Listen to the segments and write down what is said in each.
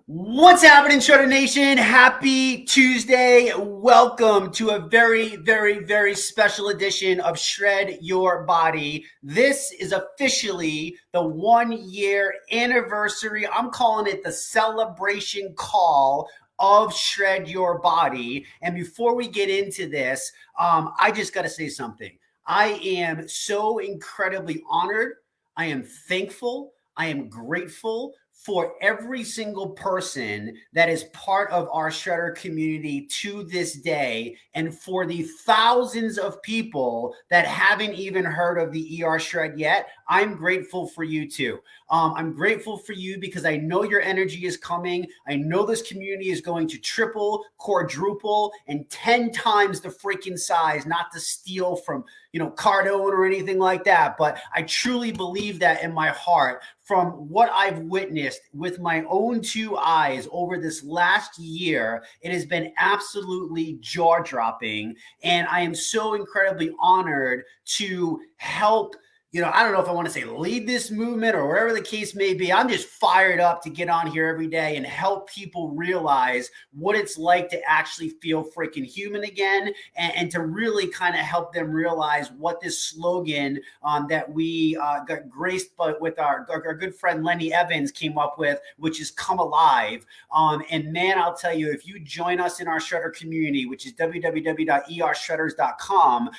What's happening, Shredder Nation? Happy Tuesday. Welcome to a very, very, very special edition of Shred Your Body. This is officially the 1 year anniversary. I'm calling it the celebration call of Shred Your Body. And before we get into this, I just got to say something. I am so incredibly honored. I am thankful. I am grateful for every single person that is part of our Shredder community to this day, and for the thousands of people that haven't even heard of the ERShred yet. I'm grateful for you too. I'm grateful for you because I know your energy is coming. I know this community is going to triple, quadruple, and 10 times the freaking size, not to steal from, Cardone or anything like that. But I truly believe that in my heart from what I've witnessed with my own two eyes over this last year. It has been absolutely jaw-dropping. And I am so incredibly honored to help, I don't know if I want to say lead this movement or whatever the case may be. I'm just fired up to get on here every day and help people realize what it's like to actually feel freaking human again, and to really kind of help them realize what this slogan that we got graced with our good friend Lenny Evans came up with, which is "Come Alive." And man, I'll tell you, if you join us in our Shredder community, which is www.ershredders.com,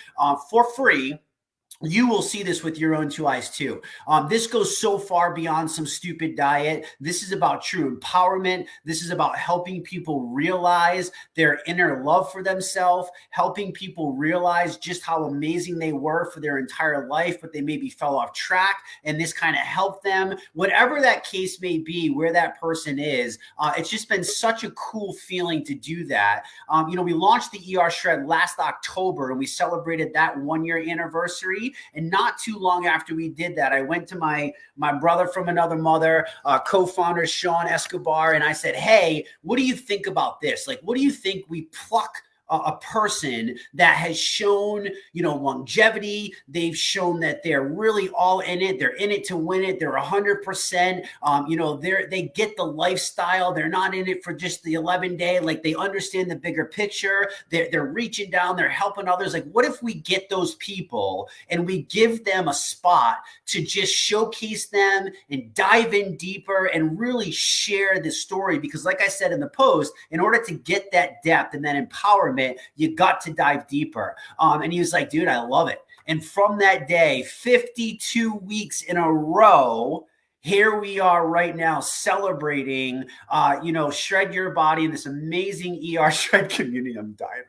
for free, you will see this with your own two eyes too. This goes so far beyond some stupid diet. This is about true empowerment. This is about helping people realize their inner love for themselves, helping people realize just how amazing they were for their entire life, but they maybe fell off track, and this kind of helped them. Whatever that case may be, where that person is, it's just been such a cool feeling to do that. We launched the ERShred last October, and we celebrated that 1 year anniversary. And not too long after we did that, I went to my brother from another mother, co-founder Sean Escobar, and I said, hey, what do you think about this? Like, what do you think we pluck a person that has shown, longevity? They've shown that they're really all in it. They're in it to win it. They're 100%. They get the lifestyle. They're not in it for just the 11-day. Like, they understand the bigger picture. They're reaching down. They're helping others. Like, what if we get those people and we give them a spot to just showcase them and dive in deeper and really share the story? Because like I said in the post, in order to get that depth and that empowerment, you got to dive deeper. And he was like, dude, I love it. And from that day, 52 weeks in a row, here we are right now celebrating, Shred Your Body in this amazing ERShred community. I'm dying right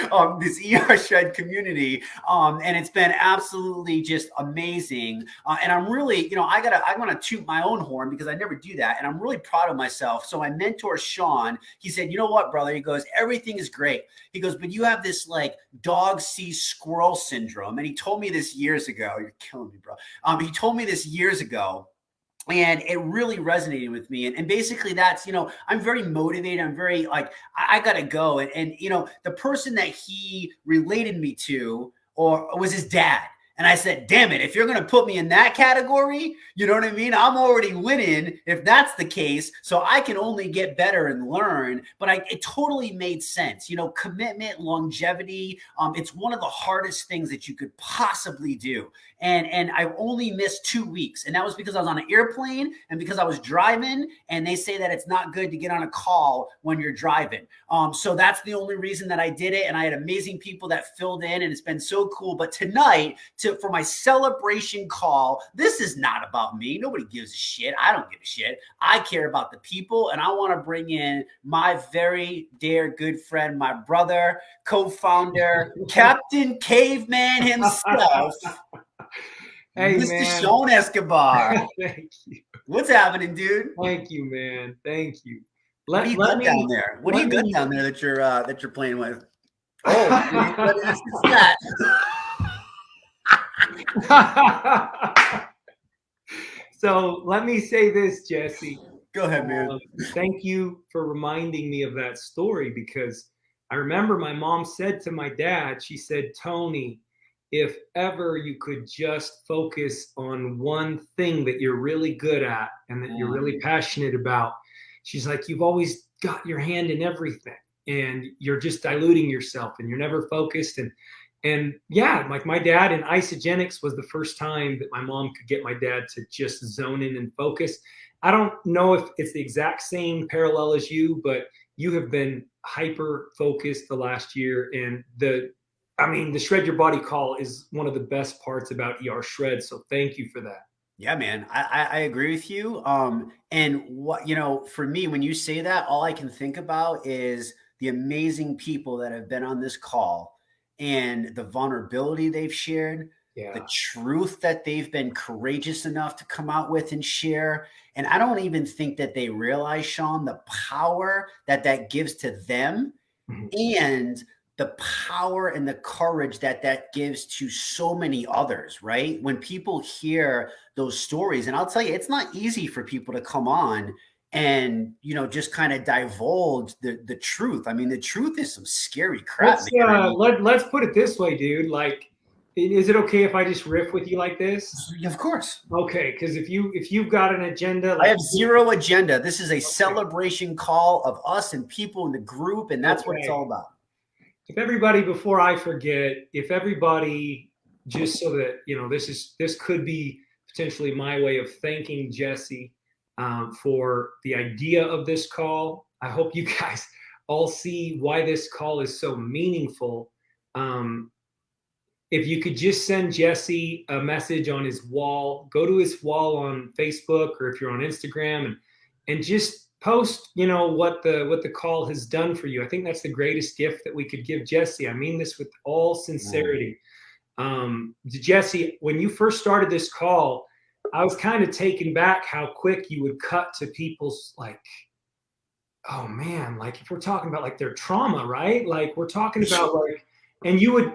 now. This ERShred community. And it's been absolutely just amazing. And I'm really, I want to toot my own horn because I never do that. And I'm really proud of myself. So my mentor, Sean, he said, you know what, brother? He goes, everything is great. He goes, but you have this like dog sees squirrel syndrome. And he told me this years ago. You're killing me, bro. He told me this years ago. And it really resonated with me. And basically that's, I'm very motivated. I'm very like, I got to go. And, the person that he related me to was his dad. And I said, damn it, if you're going to put me in that category, you know what I mean? I'm already winning if that's the case. So I can only get better and learn. But it totally made sense. Commitment, longevity. It's one of the hardest things that you could possibly do. And I only missed 2 weeks. And that was because I was on an airplane and because I was driving. And they say that it's not good to get on a call when you're driving. So that's the only reason that I did it. And I had amazing people that filled in, and it's been so cool. But tonight, for my celebration call, this is not about me. Nobody gives a shit. I don't give a shit. I care about the people, and I want to bring in my very dear good friend, my brother, co-founder, Captain Caveman himself, hey, Mr. man. Sean Escobar. Thank you. What's happening, dude? Thank you, man. Thank you. What do you got down there? What do you got down there that you're playing with? Oh, what is that? So let me say this, Jesse. Go ahead, man. Thank you for reminding me of that story, because I remember my mom said to my dad, she said, Tony, if ever you could just focus on one thing that you're really good at and that you're really passionate about, she's like, you've always got your hand in everything and you're just diluting yourself and you're never focused. And yeah, like my dad in isogenics was the first time that my mom could get my dad to just zone in and focus. I don't know if it's the exact same parallel as you, but you have been hyper focused the last year. And the Shred Your Body call is one of the best parts about ERShred. So thank you for that. Yeah, man, I agree with you. And what, for me, when you say that, all I can think about is the amazing people that have been on this call and the vulnerability they've shared, the truth that they've been courageous enough to come out with and share. And I don't even think that they realize, Sean, the power that gives to them and the power and the courage that gives to so many others, right? When people hear those stories, and I'll tell you, it's not easy for people to come on and, just kind of divulge the truth. I mean, the truth is some scary crap. Let's put it this way, dude. Like, is it okay if I just riff with you like this? Of course. Okay, because if you've got an agenda, I have zero agenda. This is a celebration call of us and people in the group, and that's what it's all about. If everybody, before I forget, if everybody, just so that this could be potentially my way of thanking Jesse for the idea of this call. I hope you guys all see why this call is so meaningful. If you could just send Jesse a message on his wall, go to his wall on Facebook, or if you're on Instagram, and just post, what the call has done for you. I think that's the greatest gift that we could give Jesse. I mean this with all sincerity. Jesse, when you first started this call, I was kind of taken back how quick you would cut to people's like, oh man, like if we're talking about like their trauma, right? Like we're talking about like, and you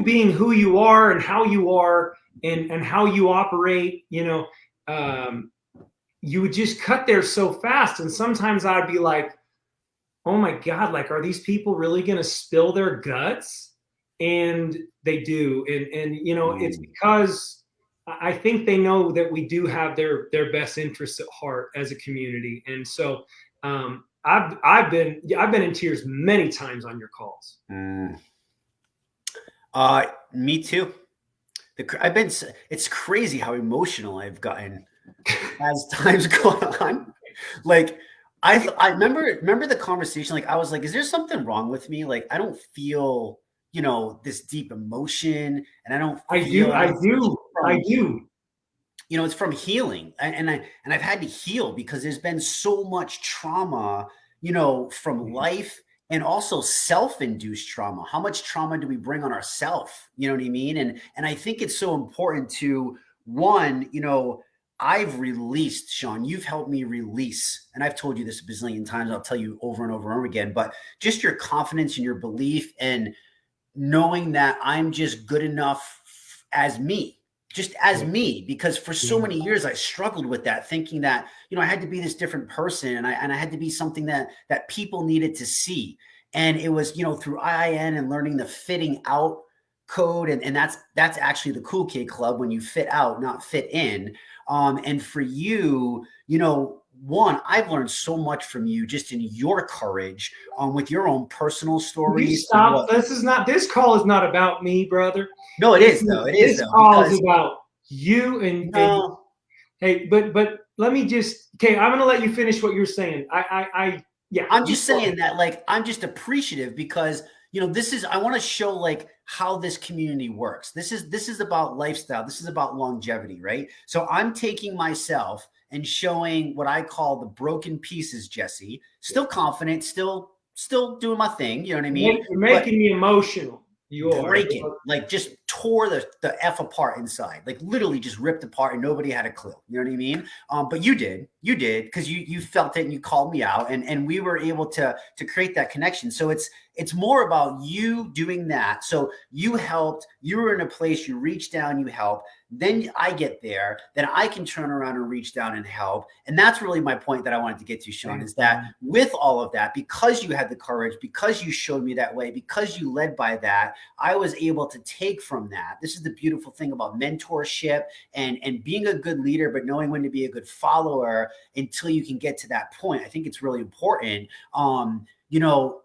being who you are and how you are and how you operate, you would just cut there so fast. And sometimes I'd be like, oh my God, like, are these people really going to spill their guts? And they do. And it's because I think they know that we do have their best interests at heart as a community. And so I've been in tears many times on your calls. Me too. It's crazy how emotional I've gotten as time's gone on. Like I remember the conversation. Like I was like, is there something wrong with me? Like I don't feel, this deep emotion, and I don't. I do. It's from healing, and I've had to heal because there's been so much trauma, from life. And also self-induced trauma. How much trauma do we bring on ourselves? You know what I mean? And I think it's so important to, one, I've released, Sean, you've helped me release, and I've told you this a bazillion times, I'll tell you over and over and over again, but just your confidence and your belief and knowing that I'm just good enough as me. Just as me, because for so many years I struggled with that, thinking that, I had to be this different person and I had to be something that people needed to see. And it was, through IIN and learning the fitting out code. And that's actually the cool kid club, when you fit out, not fit in. And for you, one, I've learned so much from you just in your courage with your own personal stories. Stop. This call is not about me, brother. No, it is though. It is. This call is about you and hey, but let me just, okay, I'm going to let you finish what you're saying. I'm just saying that, like, I'm just appreciative because, I want to show like how this community works. This is about lifestyle. This is about longevity, right? So I'm taking myself and showing what I call the broken pieces, Jesse. Still confident, still doing my thing. You know what I mean? You're making me emotional. You are breaking, like just tore the F apart inside, like literally just ripped apart, and nobody had a clue. You know what I mean? But you did because you felt it and you called me out, and we were able to create that connection. So it's It's more about you doing that. So you helped, you were in a place, you reached down, you help. Then I get there, then I can turn around and reach down and help. And that's really my point that I wanted to get to, Sean, is that with all of that, because you had the courage, because you showed me that way, because you led by that, I was able to take from that. This is the beautiful thing about mentorship and being a good leader, but knowing when to be a good follower until you can get to that point. I think it's really important. You know,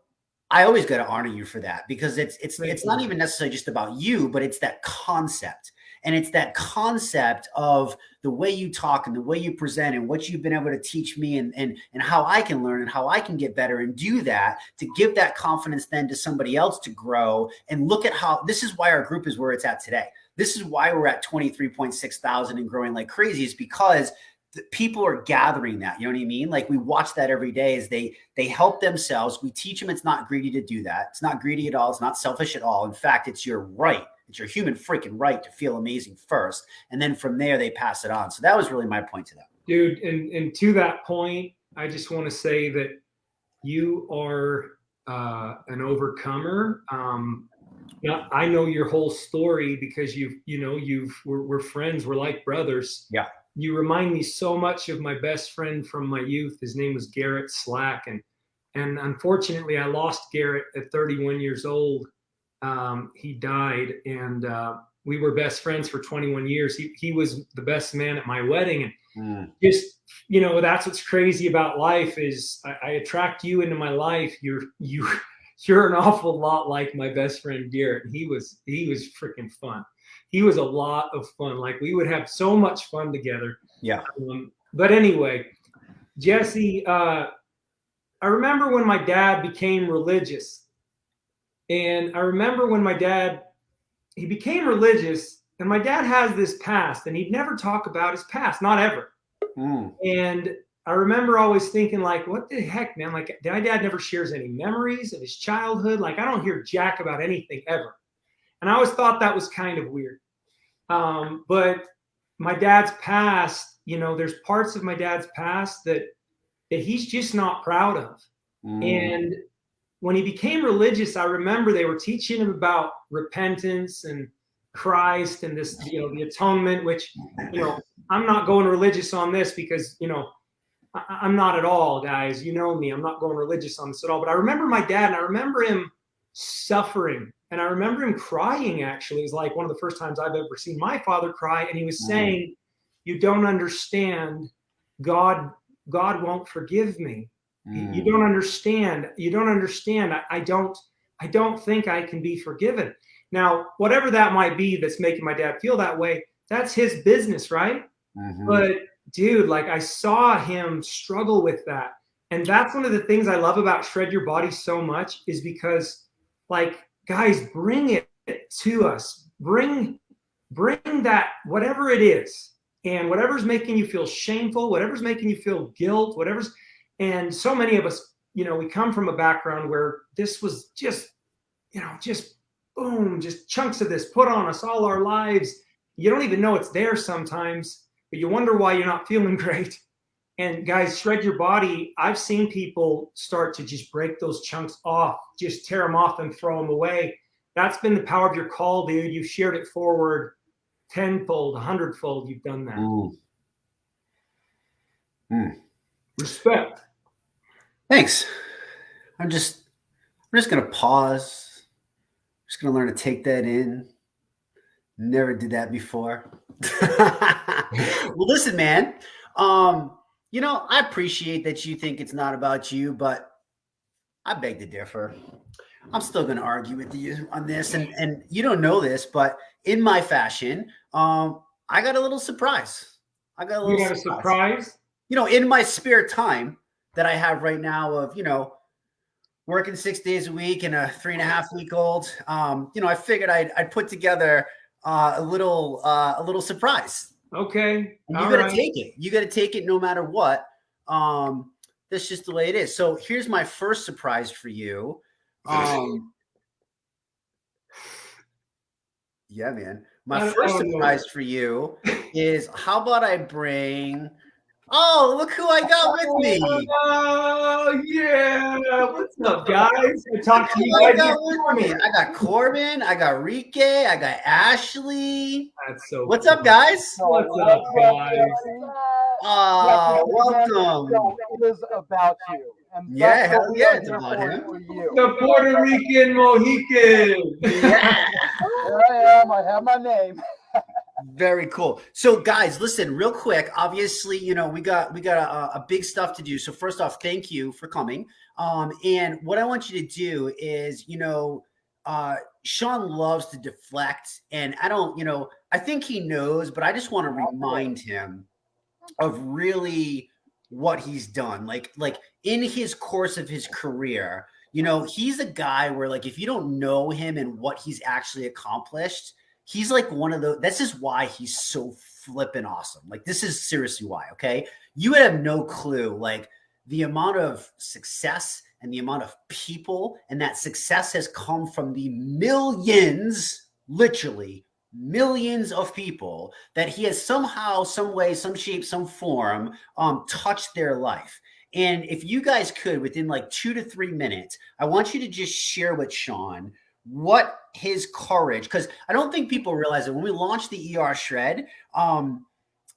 I always got to honor you for that, because it's not even necessarily just about you, but it's that concept. And it's that concept of the way you talk and the way you present and what you've been able to teach me and how I can learn and how I can get better and do that to give that confidence then to somebody else to grow. And look at how this is why our group is where it's at today. This is why we're at 23.6 thousand and growing like crazy, is because people are gathering that. You know what I mean? Like we watch that every day as they help themselves. We teach them it's not greedy to do that. It's not greedy at all. It's not selfish at all. In fact, it's your right. It's your human freaking right to feel amazing first. And then from there, they pass it on. So that was really my point to that. Dude, and to that point, I just want to say that you are an overcomer. Now, I know your whole story because we're friends. We're like brothers. Yeah. You remind me so much of my best friend from my youth. His name was Garrett Slack. And unfortunately, I lost Garrett at 31 years old. He died, and we were best friends for 21 years. He was the best man at my wedding. And just, that's what's crazy about life is I attract you into my life. You're an awful lot like my best friend Garrett. He was freaking fun. He was a lot of fun. Like we would have so much fun together. Yeah. But anyway, Jesse, I remember when my dad became religious. And I remember when he became religious, and my dad has this past, and he'd never talk about his past, not ever. And I remember always thinking, like, what the heck, man? Like, my dad never shares any memories of his childhood. Like, I don't hear jack about anything ever. And I always thought that was kind of weird. But my dad's past, there's parts of my dad's past that he's just not proud of. And when he became religious, I remember they were teaching him about repentance and Christ and this, the atonement, which, I'm not going religious on this because, I'm not at all, guys. You know me. I'm not going religious on this at all. But I remember my dad, and I remember him suffering. And I remember him crying, actually. It was like one of the first times I've ever seen my father cry. And he was saying, you don't understand. God won't forgive me. You don't understand. You don't understand. I don't think I can be forgiven. Now, whatever that might be that's making my dad feel that way, that's his business, right? But dude, like I saw him struggle with that. And that's one of the things I love about Shred Your Body so much is because, like, guys, bring it to us. Bring that, whatever it is, and whatever's making you feel shameful, whatever's making you feel guilt, and so many of us, we come from a background where this was just boom, just chunks of this put on us all our lives. You don't even know it's there sometimes, but you wonder why you're not feeling great. And guys, Shred Your Body, I've seen people start to just break those chunks off, just tear them off and throw them away. That's been the power of your call, dude. You've shared it forward tenfold, 100-fold. You've done that. Respect. Thanks. I'm just going to pause. I'm just going to learn to take that in. Never did that before. Well, listen, man. I appreciate that you think it's not about you, but I beg to differ. I'm still going to argue with you on this. And you don't know this, but in my fashion, I got a little surprise. You got a surprise? In my spare time that I have right now of, working 6 days a week and a 3.5-week-old, I figured I'd put together a little surprise. Okay. And you got to take it. You got to take it no matter what. That's just the way it is. So here's my first surprise for you. Yeah, man. My first surprise for you is, how about I bring Oh, look who I got with me. Oh, yeah. What's up, guys? I talked to you I guys got this with me. morning. I got Corbin. I got Rike. I got Ashley. That's so What's cool. up, guys? What's up, guys? Welcome. So it is about you. And Yeah, that's hell what we yeah, are it's here about for, him. for you. The Puerto Rican Mohican. Yeah. There I am. I have my name. Very cool. So, guys, listen, real quick. Obviously, we got a big stuff to do. So, first off, thank you for coming. And what I want you to do is, Sean loves to deflect, and I don't, I think he knows, but I just want to remind him of really what he's done. Like in his course of his career, he's a guy where, like, if you don't know him and what he's actually accomplished, he's like one of those. This is why he's so flippin' awesome. Like, this is seriously why. Okay, you have no clue, like, the amount of success and the amount of people, and that success has come from the millions, literally millions of people that he has somehow, some way, some shape, some form touched their life. And if you guys could, within like 2 to 3 minutes, I want you to just share with Sean what his courage, because I don't think people realize that when we launched the ERShred,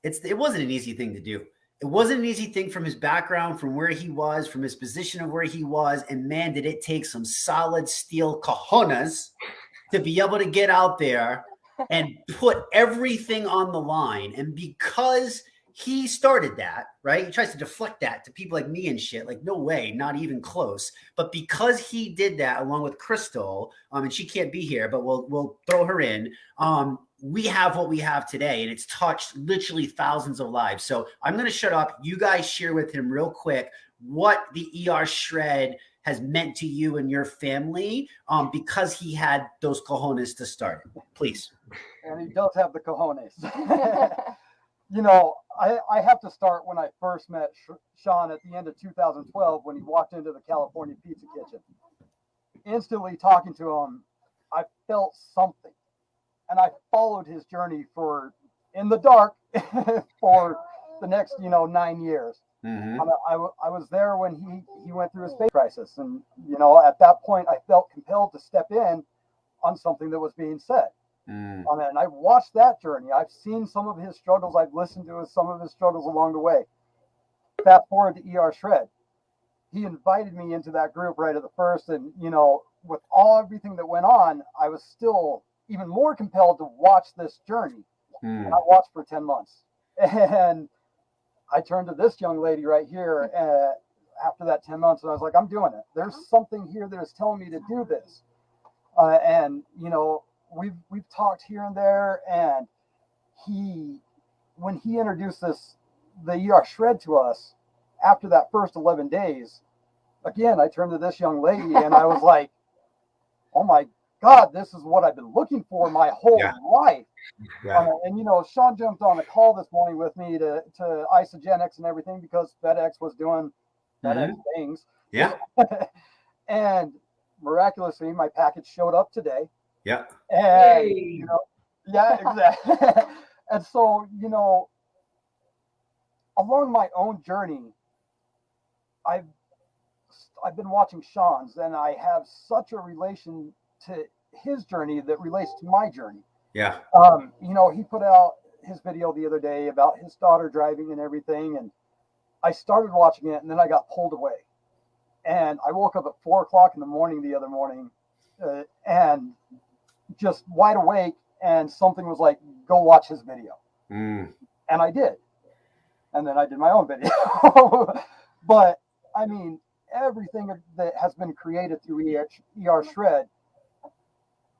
it wasn't an easy thing to do. It wasn't an easy thing from his background, from where he was, from his position of where he was. And man, did it take some solid steel cojones to be able to get out there and put everything on the line. And because he started that, right? He tries to deflect that to people like me and shit. Like, no way, not even close. But because he did that along with Crystal, and she can't be here, but we'll throw her in. We have what we have today, and it's touched literally thousands of lives. So I'm going to shut up. You guys share with him real quick what the ERShred has meant to you and your family, because he had those cojones to start. Please. And he does have the cojones. I have to start when I first met Sean at the end of 2012 when he walked into the California Pizza Kitchen. Instantly talking to him, I felt something. And I followed his journey in the dark for the next, 9 years. Mm-hmm. I was there when he went through a space crisis. And, at that point, I felt compelled to step in on something that was being said. And I've watched that journey. I've seen some of his struggles. I've listened to some of his struggles along the way. Fast forward to ERShred. He invited me into that group right at the first. And, with everything that went on, I was still even more compelled to watch this journey. And I watched for 10 months. And I turned to this young lady right here after that 10 months, and I was like, I'm doing it. There's something here that is telling me to do this. And, we've talked here and there, and when he introduced the ERShred to us, after that first 11 days, again, I turned to this young lady, and I was like, oh my God, this is what I've been looking for my whole life. Yeah. And Sean jumped on a call this morning with me to Isogenics and everything because FedEx was doing FedEx things. Yeah. And miraculously, my package showed up today. Yeah. And yeah, exactly. And so, along my own journey, I've been watching Sean's, and I have such a relation to his journey that relates to my journey. Yeah. He put out his video the other day about his daughter driving and everything, and I started watching it, and then I got pulled away. And I woke up at 4:00 in the morning the other morning, and just wide awake, and something was like, go watch his video. And I did. And then I did my own video. But, I mean, everything that has been created through ERShred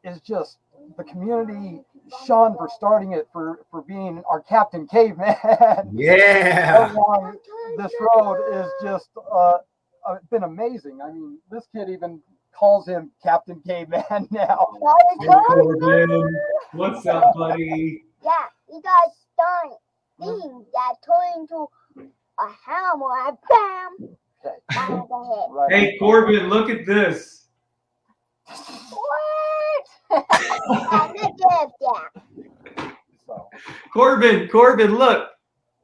is just the community. Sean for starting it, for being our Captain Caveman. Yeah. Along this road is just been amazing. I mean, this kid even calls him Captain Caveman now. What's up, buddy? Yeah, you guys done thing that turned into a hammer and bam! Okay. Right. Hey, Corbin, look at this. What? Yeah. So. Corbin, look.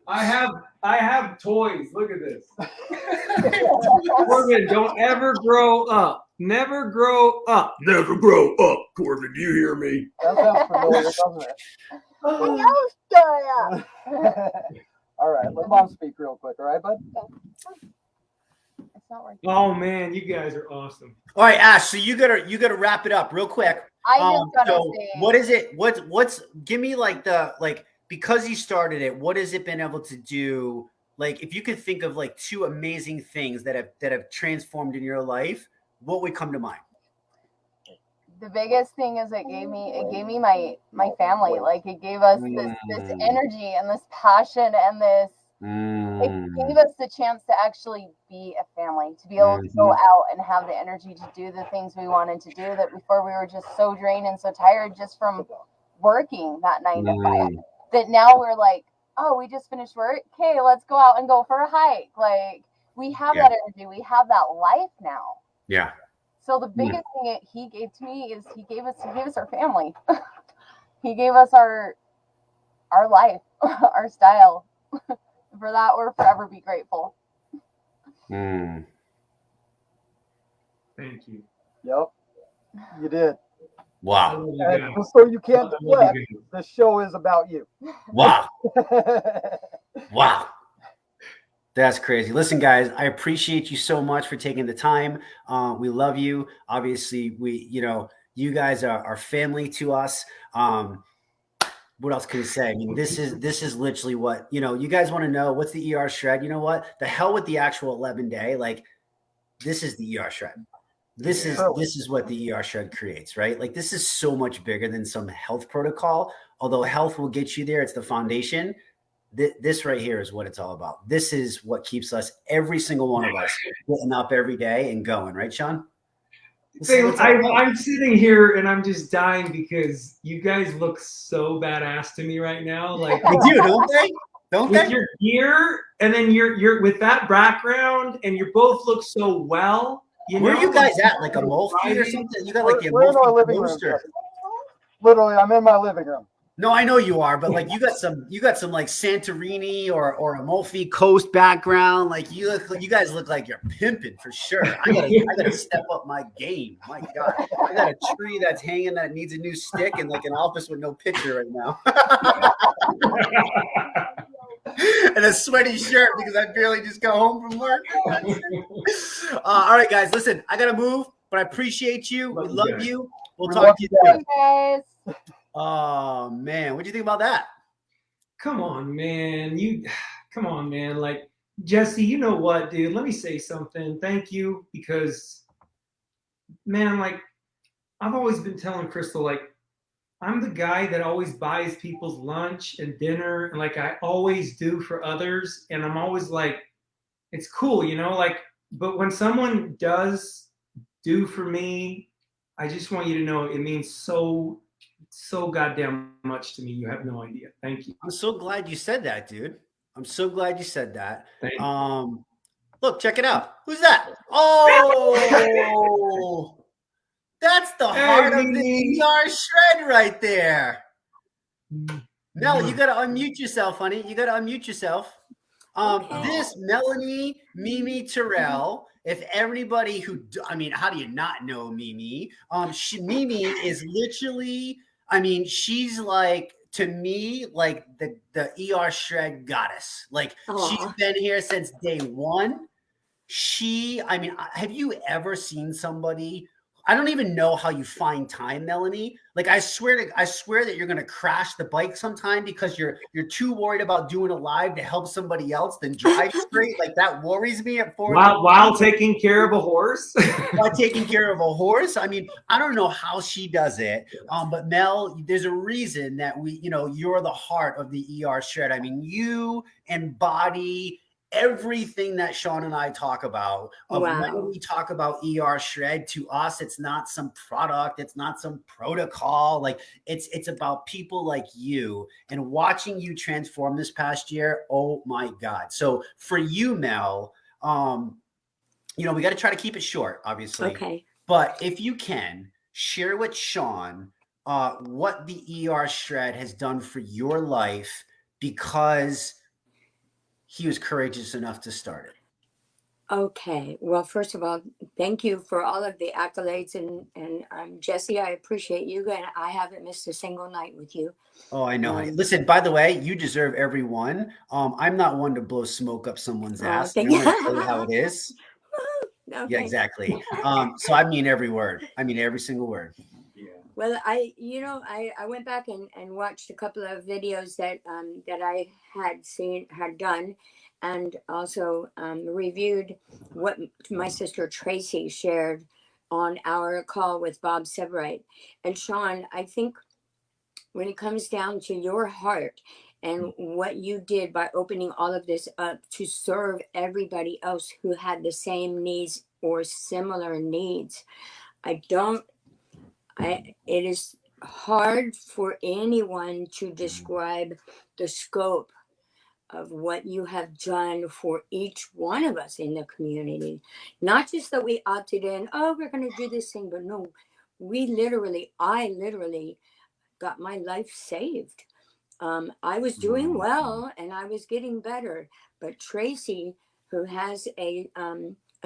I have I have toys. Look at this. Corbin, don't ever grow up. Never grow up. Never grow up, Corbin. Do you hear me? That sounds familiar, doesn't it? Hello, Squirrel. All right, let Mom speak real quick. All right, bud? It's not working. Oh man, you guys are awesome. All right, Ash. So you gotta wrap it up real quick. I just gotta So say, what is it? What's give me like because you started it, what has it been able to do? Like, if you could think of like 2 amazing things that have transformed in your life, what would come to mind? The biggest thing is it gave me my family. Like, it gave us this energy and this passion and this. It gave us the chance to actually be a family, to be able to go out and have the energy to do the things we wanted to do, that before we were just so drained and so tired just from working that 9 to 5, that now we're like, oh, we just finished work. Okay, let's go out and go for a hike. Like, we have that energy. We have that life now. Yeah. So the biggest thing he gave to me is he gave us our family. He gave us our life, our style. For that, we'll forever be grateful. Thank you. Yep, you did. Wow. And just so you can't deflect, this show is about you. Wow. Wow. That's crazy. Listen, guys, I appreciate you so much for taking the time. We love you. Obviously, you guys are family to us. What else can we say? I mean, this is literally what, you guys want to know. What's the ERShred? You know what? The hell with the actual 11-day. Like, this is the ERShred. This is what the ERShred creates, right? Like, this is so much bigger than some health protocol. Although health will get you there. It's the foundation. This right here is what it's all about. This is what keeps us, every single one of us, getting up every day and going, right, Sean? I'm sitting here and I'm just dying because you guys look so badass to me right now. Like, they do, don't they? Don't with they? your gear, and then you're with that background, and you both look so well. Where are you guys at? Like a Amalfi or something? You got like the We're in our Amalfi living room. poster. Literally, I'm in my living room. No, I know you are, but like you got some like Santorini or Amalfi Coast background. Like you guys look like you're pimping for sure. I gotta step up my game. My God, I got a tree that's hanging that needs a new stick and like an office with no picture right now, and a sweaty shirt because I barely just got home from work. All right, guys, listen, I gotta move, but I appreciate you. We love you. We'll talk to you soon. Guys. Oh man, what do you think about that? Come on, man. Come on, man. Like, Jesse, you know what, dude? Let me say something. Thank you, because, man, like, I've always been telling Crystal, like, I'm the guy that always buys people's lunch and dinner, and like I always do for others. And I'm always like, it's cool, like, but when someone does do for me, I just want you to know it means so goddamn much to me. You have no idea. Thank you. I'm so glad you said that, dude. I'm so glad you said that. Thank you. Look, check it out. Who's that? Oh, that's the heart of the ERShred right there. Mel, you gotta unmute yourself, honey. You gotta unmute yourself. This Melanie Mimi Terrell. If everybody how do you not know Mimi? Mimi is literally, she's like, to me, like the ERShred goddess. Like, she's been here since day one. Have you ever seen somebody? I don't even know how you find time, Melanie. Like, I swear that you're gonna crash the bike sometime because you're too worried about doing a live to help somebody else than drive straight. Like, that worries me at 4. While taking care of a horse. While taking care of a horse. I don't know how she does it. But Mel, there's a reason that you're the heart of the ERShred. You embody everything that Sean and I talk about. When we talk about ERShred, to us, it's not some product, it's not some protocol. Like, it's about people like you and watching you transform this past year. Oh my God. So for you, Mel, we got to try to keep it short, obviously. Okay. But if you can share with Sean what the ERShred has done for your life, because he was courageous enough to start it. Okay. Well, first of all, thank you for all of the accolades, and Jesse, I appreciate you, and I haven't missed a single night with you. Oh, I know. Listen, by the way, you deserve every one. I'm not one to blow smoke up someone's ass. I'm going to tell you how it is. Okay. Yeah, exactly. So I mean every word. I mean every single word. Yeah. Well, I went back and watched a couple of videos that I had done, and also reviewed what my sister Tracy shared on our call with Bob Severite. And Sean, I think when it comes down to your heart and what you did by opening all of this up to serve everybody else who had the same needs or similar needs, it is hard for anyone to describe the scope of what you have done for each one of us in the community. Not just that we opted in, oh, we're going to do this thing, but no, I literally got my life saved. I was doing well and I was getting better, but Tracy, who has a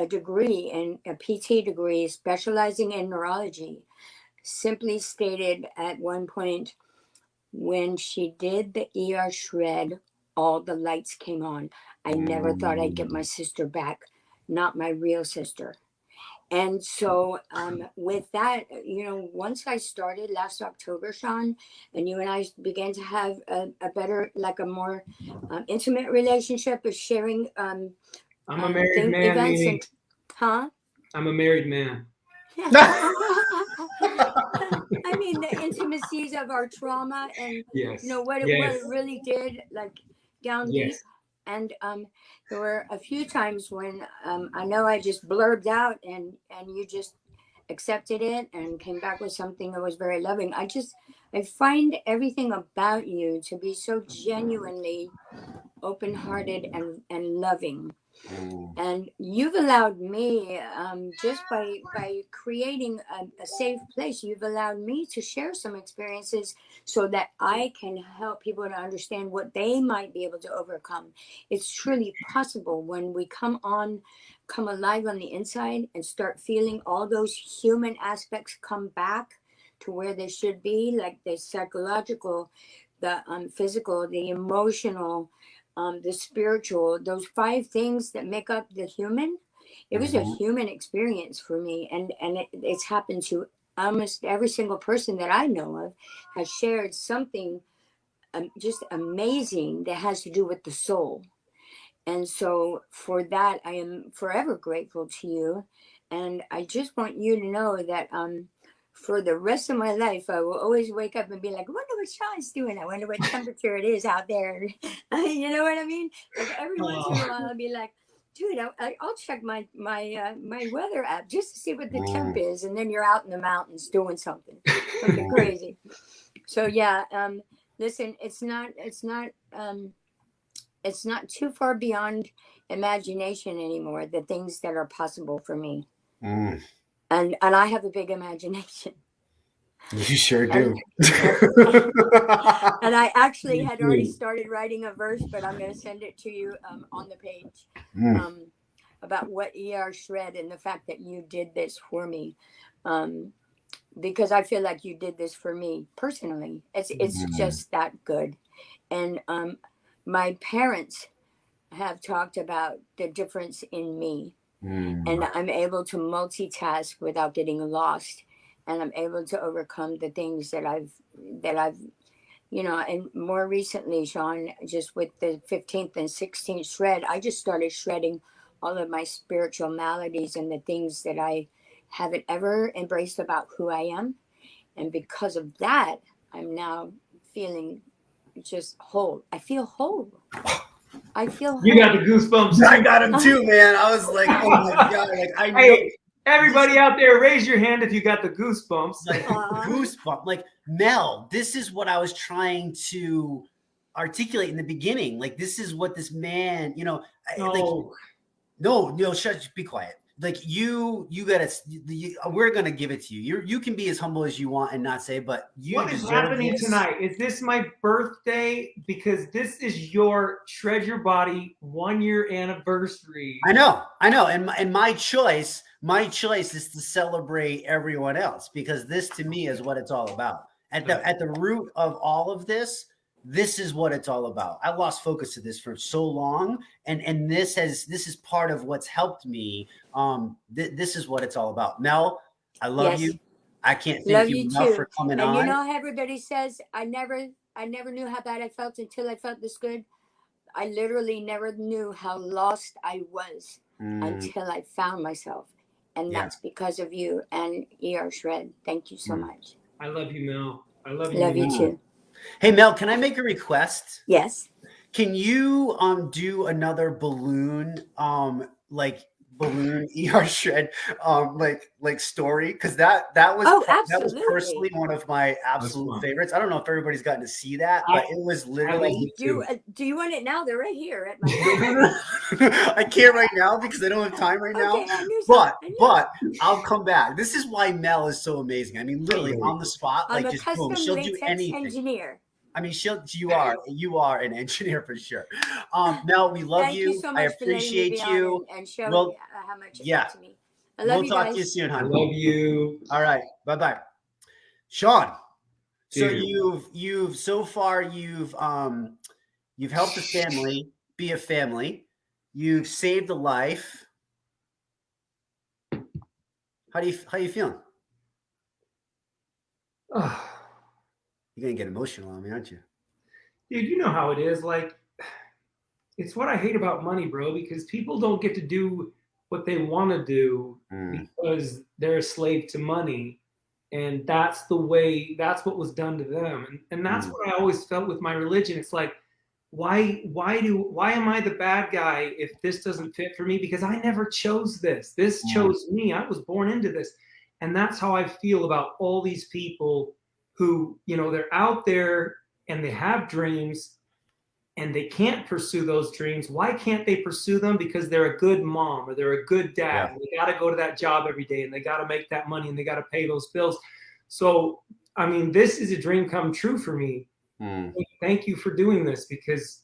degree, and a PT degree specializing in neurology, simply stated at one point, when she did the ERShred, all the lights came on. I never thought I'd get my sister back, not my real sister. And so with that, once I started last October, Sean, and you and I began to have a better, like a more intimate relationship of sharing I'm a married man, events Mimi. Huh? I'm a married man. I mean, the intimacies of our trauma and what it really did, like down deep. And there were a few times when I know I just blurbed out and you just accepted it and came back with something that was very loving. I find everything about you to be so genuinely open-hearted and loving. And you've allowed me, just by creating a safe place, you've allowed me to share some experiences so that I can help people to understand what they might be able to overcome. It's truly possible when we come alive on the inside and start feeling all those human aspects come back to where they should be, like the psychological, the physical, the emotional, the spiritual, those 5 things that make up the human. It was a human experience for me, and it's happened to almost every single person that I know of has shared something just amazing that has to do with the soul. And so for that, I am forever grateful to you. And I just want you to know that for the rest of my life, I will always wake up and be like, I wonder what Sean's doing. I wonder what temperature it is out there. You know what I mean? Like every once in a while, I'll be like, dude, I'll check my weather app just to see what the temp is. And then you're out in the mountains doing something crazy. So yeah, listen, it's not too far beyond imagination anymore, the things that are possible for me. And I have a big imagination. You sure do. And I actually had already started writing a verse, but I'm going to send it to you on the page about what ERShred and the fact that you did this for me. Because I feel like you did this for me personally. It's just that good. And my parents have talked about the difference in me. And I'm able to multitask without getting lost, and I'm able to overcome the things that I've and more recently, Sean, just with the 15th and 16th shred, I just started shredding all of my spiritual maladies and the things that I haven't ever embraced about who I am. And because of that, I'm now feeling just whole. I feel whole. You got the goosebumps. I got them too, man. I was like, oh my God. Like, I know. Hey, everybody out there, raise your hand if you got the goosebumps. Like, goosebumps. Like, Mel, this is what I was trying to articulate in the beginning. Like, this is what this man, No, no, shut, be quiet. like you gotta, we're gonna give it to you. You can be as humble as you want and not say, but you what is deserve happening this. tonight? Is this my birthday? Because this is your Shred Your Body 1 year anniversary. I know. And my choice is to celebrate everyone else, because this to me is what it's all about. At the root of all of this is what it's all about. I lost focus of this for so long, and this is part of what's helped me. This is what it's all about. Mel, I love you. I can't thank you enough for coming on. And you know how everybody says, I never knew how bad I felt until I felt this good. I literally never knew how lost I was until I found myself. And that's because of you and ERShred. Thank you so much. I love you, Mel. I love you. Love you too. Hey, Mel, can I make a request? Yes. Can you do another balloon balloon ERShred like story? Because that was personally one of my absolute favorites. I don't know if everybody's gotten to see that, but it was literally. Do you want it now? They're right here at my I can't right now because I don't have time right now. But I'll come back. This is why Mel is so amazing. I mean, literally on the spot, I'm like a just boom, she'll do anything. Engineer. I mean, you are an engineer for sure. Mel, we love you. Thank you so much. I appreciate you and show me how much it meant to me. I love you guys. We'll talk to you soon, honey. I love you. All right, bye. Sean, so you've so far you've helped a family be a family. You've saved a life. How you feeling? You're going to get emotional on me, aren't you? Dude, you know how it is. Like, it's what I hate about money, bro, because people don't get to do what they want to do because they're a slave to money. And that's what was done to them. And that's what I always felt with my religion. It's like, why am I the bad guy if this doesn't fit for me? Because I never chose this. This chose me. I was born into this. And that's how I feel about all these people who, they're out there and they have dreams and they can't pursue those dreams. Why can't they pursue them? Because they're a good mom or they're a good dad. And they got to go to that job every day and they got to make that money and they got to pay those bills. So, I mean, this is a dream come true for me. Thank you for doing this, because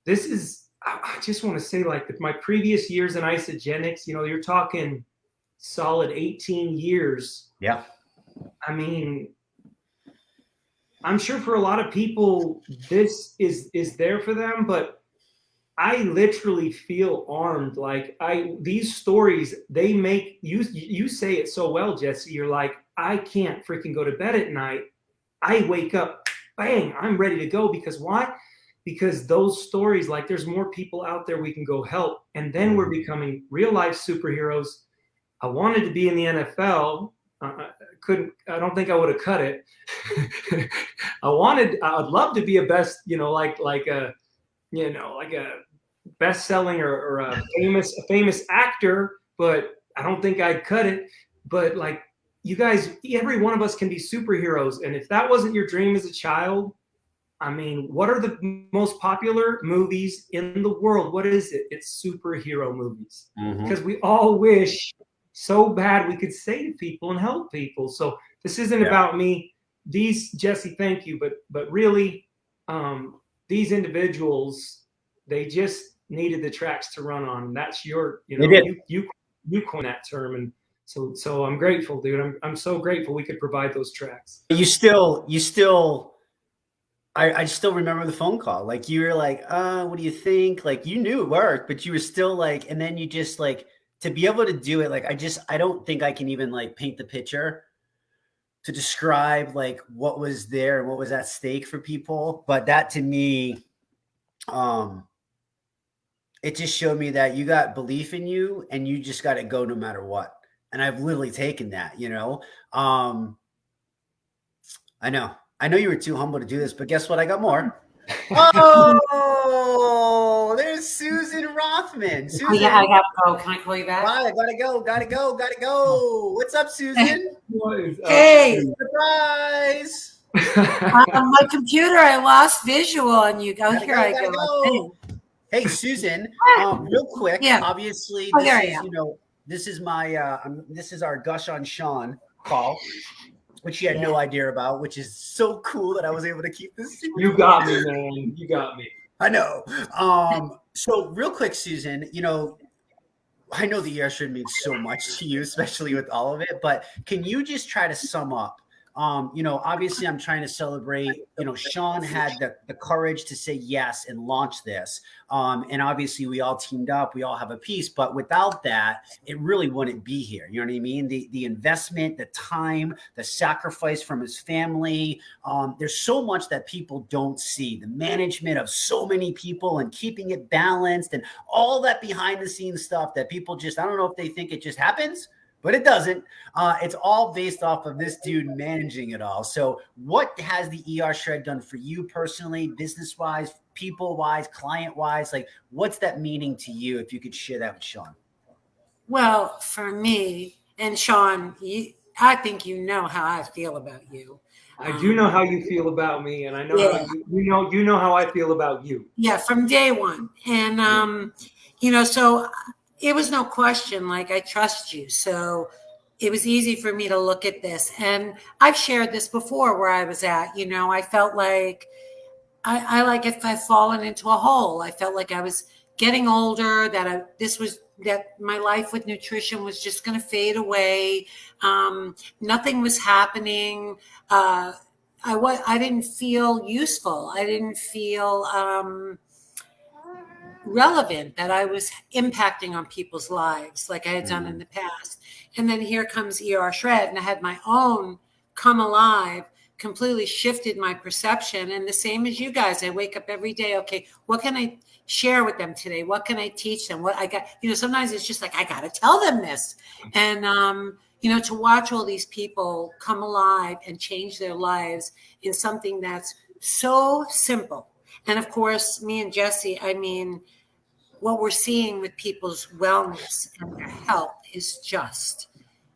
this is, I just want to say, like, with my previous years in isogenics, you're talking solid 18 years. Yeah. I mean, I'm sure for a lot of people, this is there for them, but I literally feel armed. Like these stories, they make you say it so well, Jesse. You're like, I can't freaking go to bed at night. I wake up, bang, I'm ready to go. Because why? Because those stories, like, there's more people out there we can go help. And then we're becoming real life superheroes. I wanted to be in the NFL. I don't think I would have cut it. I'd love to be a best, like a best-selling or a famous actor, but I don't think I'd cut it. But like, you guys, every one of us can be superheroes. And if that wasn't your dream as a child, I mean, what are the most popular movies in the world? What is it? It's superhero movies. Because we all wish so bad we could save people and help people. So this isn't about me. Jesse, thank you. But really, these individuals, they just needed the tracks to run on. And that's you coined that term. And so I'm grateful, dude. I'm so grateful we could provide those tracks. I still remember the phone call. Like, you were like, what do you think? Like, you knew it worked, but you were still like, and then you just like, to be able to do it, like, I don't think I can even like paint the picture to describe like what was there and what was at stake for people. But that to me, it just showed me that you got belief in you and you just got to go no matter what. And I've literally taken that, I know you were too humble to do this, but guess what? I got more. Oh, there's Susan Rothman. Susan. Oh, yeah, I gotta go. Can I call you back? Bye, gotta go. What's up, Susan? Hey. Surprise. On my computer, I lost visual on you. Here I go. Hey, Susan, real quick, obviously, this is, this is my this is our Gush on Sean call, which you had no idea about, which is so cool that I was able to keep this secret. You got me, man. You got me. I know. So real quick, Susan, you know, I know the ERShred means so much to you, especially with all of it, but can you just try to sum up? You know, obviously I'm trying to celebrate, you know, Sean had the courage to say yes and launch this. And obviously we all teamed up, we all have a piece, but without that, it really wouldn't be here. You know what I mean? The investment, the time, the sacrifice from his family. There's so much that people don't see. The management of so many people and keeping it balanced and all that behind the scenes stuff that people just, I don't know if they think it just happens, but it doesn't. It's all based off of this dude managing it all. So what has the ERShred done for you personally, business-wise, people-wise, client-wise? Like, what's that meaning to you, if you could share that with Sean? Well, for me, and Sean, I think you know how I feel about you. I do know how you feel about me, and I know how you know how I feel about you. Yeah, from day one. And, you know, so it was no question, like, I trust you. So it was easy for me to look at this. And I've shared this before where I was at, you know, I felt like I like if I've fallen into a hole. I felt like I was getting older, that my life with nutrition was just going to fade away. Nothing was happening. I didn't feel useful. I didn't feel relevant, that I was impacting on people's lives like I had done in the past. And then here comes ERShred, and I had my own come alive, completely shifted my perception. And the same as you guys, I wake up every day. Okay, what can I share with them today? What can I teach them? What I got, you know, sometimes it's just like, I got to tell them this. And, you know, to watch all these people come alive and change their lives in something that's so simple. And of course, me and Jesse, I mean, what we're seeing with people's wellness and their health is just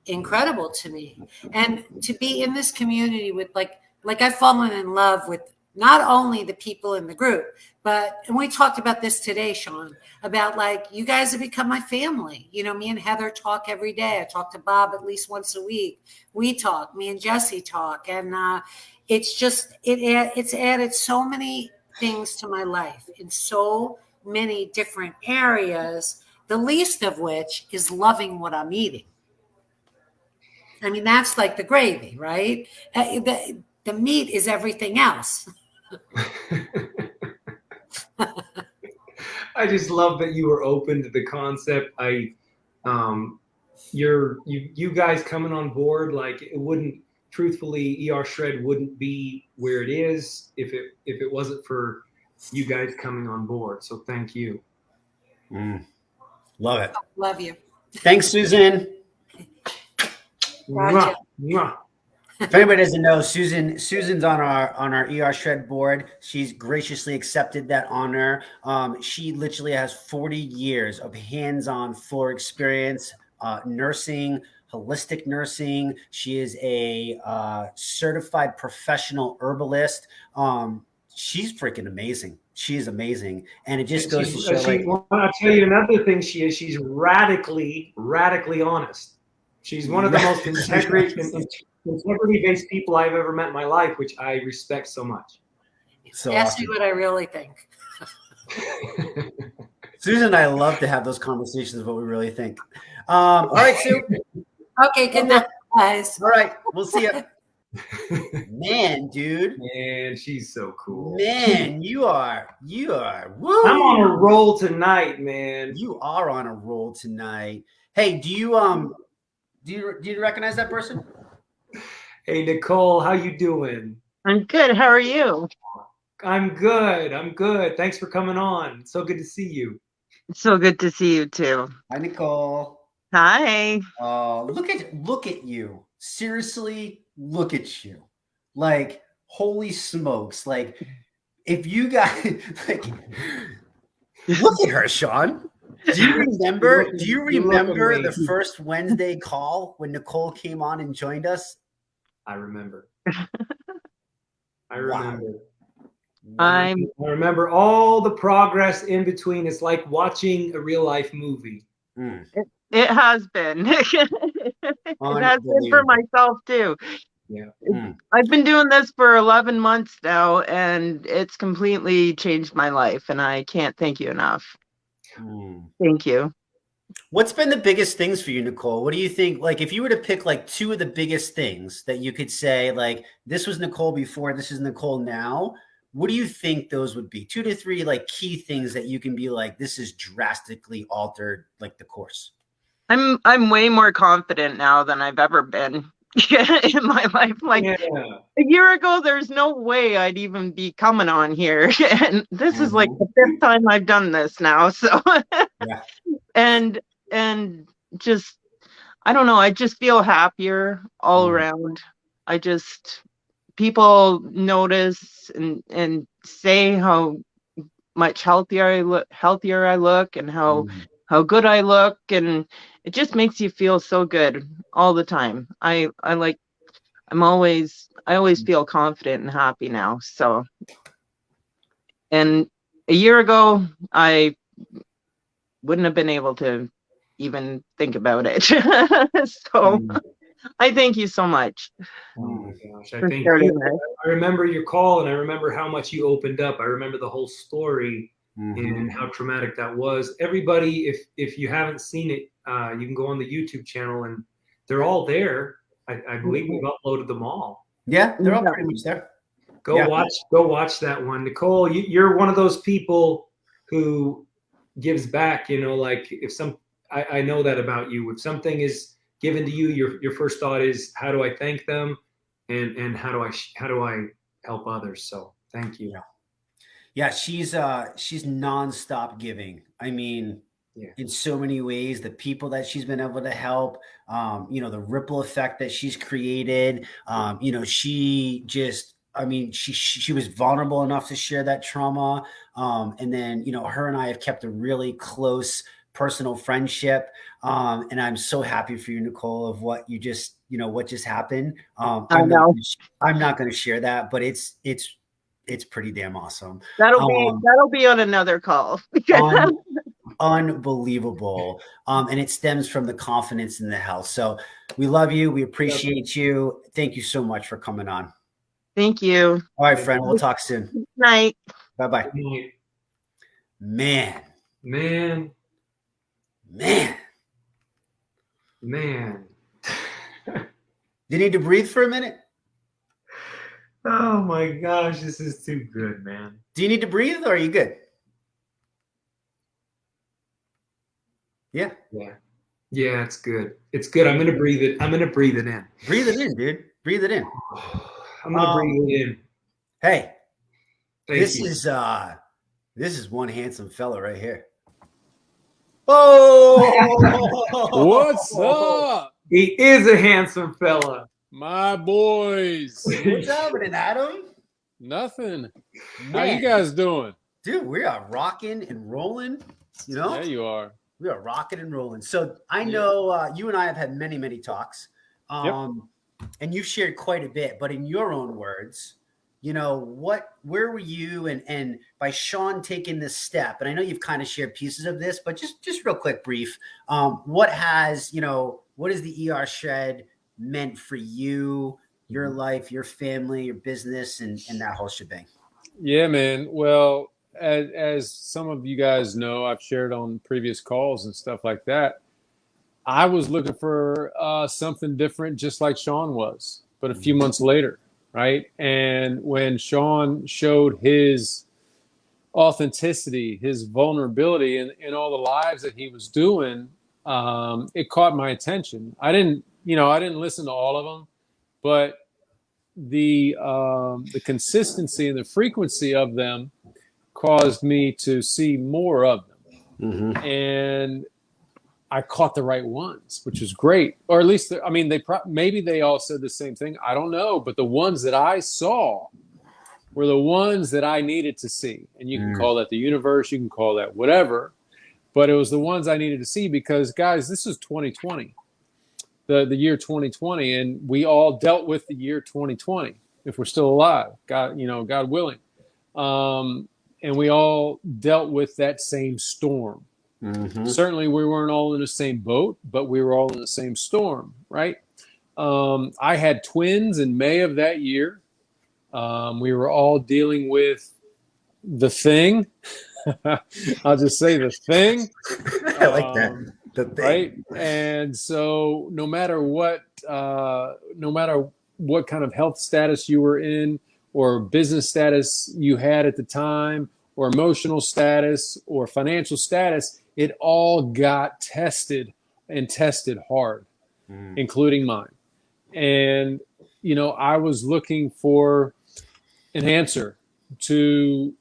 incredible to me. And to be in this community with like I've fallen in love with not only the people in the group, but, and we talked about this today, Sean, about like, you guys have become my family. You know, me and Heather talk every day. I talk to Bob at least once a week. We talk, me and Jesse talk. And it's just, it's added so many things to my life in so many different areas, the least of which is loving what I'm eating. I mean, that's like the gravy, right? The meat is everything else. I just love that you were open to the concept. You guys coming on board, like, it wouldn't, truthfully, ERShred wouldn't be where it is if it wasn't for you guys coming on board. So thank you. Love it. Love you. Thanks, Susan. Gotcha. If anybody doesn't know, Susan's on our ERShred board. She's graciously accepted that honor. She literally has 40 years of hands-on floor experience, nursing, holistic nursing. She is a certified professional herbalist. She's freaking amazing. She is amazing. And it just goes to show, like, I'll tell you another thing she is. She's radically honest. She's one of the most integrity-based people I've ever met in my life, which I respect so much. So ask me what I really think. Susan and I love to have those conversations of what we really think. All right, Sue. Okay, good night, guys. All right, we'll see you. Man, dude. Man, she's so cool. Man, you are. Woo. I'm on a roll tonight, man. You are on a roll tonight. Hey, do you recognize that person? Hey, Nicole, how you doing? I'm good. How are you? I'm good. Thanks for coming on. So good to see you. It's so good to see you too. Hi, Nicole. Hi. Look at you. Seriously, look at you. Like, holy smokes. Like, if you guys, like, look at her, Sean. Do you remember the first Wednesday call when Nicole came on and joined us? I remember. I remember. Wow. I remember all the progress in between. It's like watching a real life movie. It has been. It has been for myself too. Yeah. I've been doing this for 11 months now, and it's completely changed my life, and I can't thank you enough. Thank you. What's been the biggest things for you, Nicole? What do you think? Like, if you were to pick like two of the biggest things that you could say, like, this was Nicole before, this is Nicole now, what do you think those would be? 2 to 3 like key things that you can be like, this has drastically altered like the course. I'm way more confident now than I've ever been in my life. Like a year ago, there's no way I'd even be coming on here. And this is like the 5th time I've done this now. So and just, I don't know, I just feel happier all around. I just, people notice and say how much healthier I look and how good I look, and it just makes you feel so good all the time. I always feel confident and happy now. So, and a year ago, I wouldn't have been able to even think about it. So I thank you so much. Oh my gosh, I thank you. I remember your call, and I remember how much you opened up. I remember the whole story and how traumatic that was. Everybody, if you haven't seen it, you can go on the YouTube channel, and they're all there. I believe we've uploaded them all. Yeah, they're all pretty much there. Go watch that one. Nicole, you're one of those people who gives back, you know, like if I know that about you. If something is given to you, your first thought is, how do I thank them, and how do I help others? So thank you. Yeah, she's nonstop giving. I mean, in so many ways, the people that she's been able to help, you know, the ripple effect that she's created. You know, she just, I mean, she was vulnerable enough to share that trauma. And then, you know, her and I have kept a really close personal friendship. And I'm so happy for you, Nicole, of what you just, you know, what just happened. I'm not going to share that, but it's pretty damn awesome. That'll be on another call. Unbelievable. And it stems from the confidence in the health. So we love you. We appreciate you. Thank you so much for coming on. Thank you. All right, friend. We'll talk soon. Good night. Bye-bye. Man. You need to breathe for a minute? Oh my gosh, this is too good, man. Do you need to breathe, or are you good? Yeah. Yeah, it's good. It's good. I'm gonna breathe it. I'm gonna breathe it in. Breathe it in, dude. Breathe it in. I'm gonna breathe it in. Hey, this is one handsome fella right here. Oh, what's up? He is a handsome fella. My boys. What's happening, Adam? Nothing. Man. How you guys doing? Dude, we are rocking and rolling. You know? Yeah, you are. We are rocking and rolling. So I know you and I have had many, many talks. And you've shared quite a bit, but in your own words, you know, where were you and by Sean taking this step, and I know you've kind of shared pieces of this, but just real quick, brief, what is the ERShred meant for you, your life, your family, your business, and that whole shebang? Yeah, man. Well, as some of you guys know, I've shared on previous calls and stuff like that. I was looking for something different, just like Sean was, but a few months later, right? And when Sean showed his authenticity, his vulnerability, and all the lives that he was doing, it caught my attention. I didn't listen to all of them, but the consistency and the frequency of them caused me to see more of them. And I caught the right ones, which was great. Or at least, maybe they all said the same thing. I don't know. But the ones that I saw were the ones that I needed to see. And you can call that the universe. You can call that whatever. But it was the ones I needed to see because, guys, this is 2020, the year 2020. And we all dealt with the year 2020 if we're still alive, God willing. And we all dealt with that same storm. Certainly, we weren't all in the same boat, but we were all in the same storm, right? I had twins in May of that year. We were all dealing with the thing. I'll just say the thing. I like that. The thing. Right. And so no matter what kind of health status you were in, or business status you had at the time, or emotional status or financial status, it all got tested, and tested hard, including mine. And, you know, I was looking for an answer to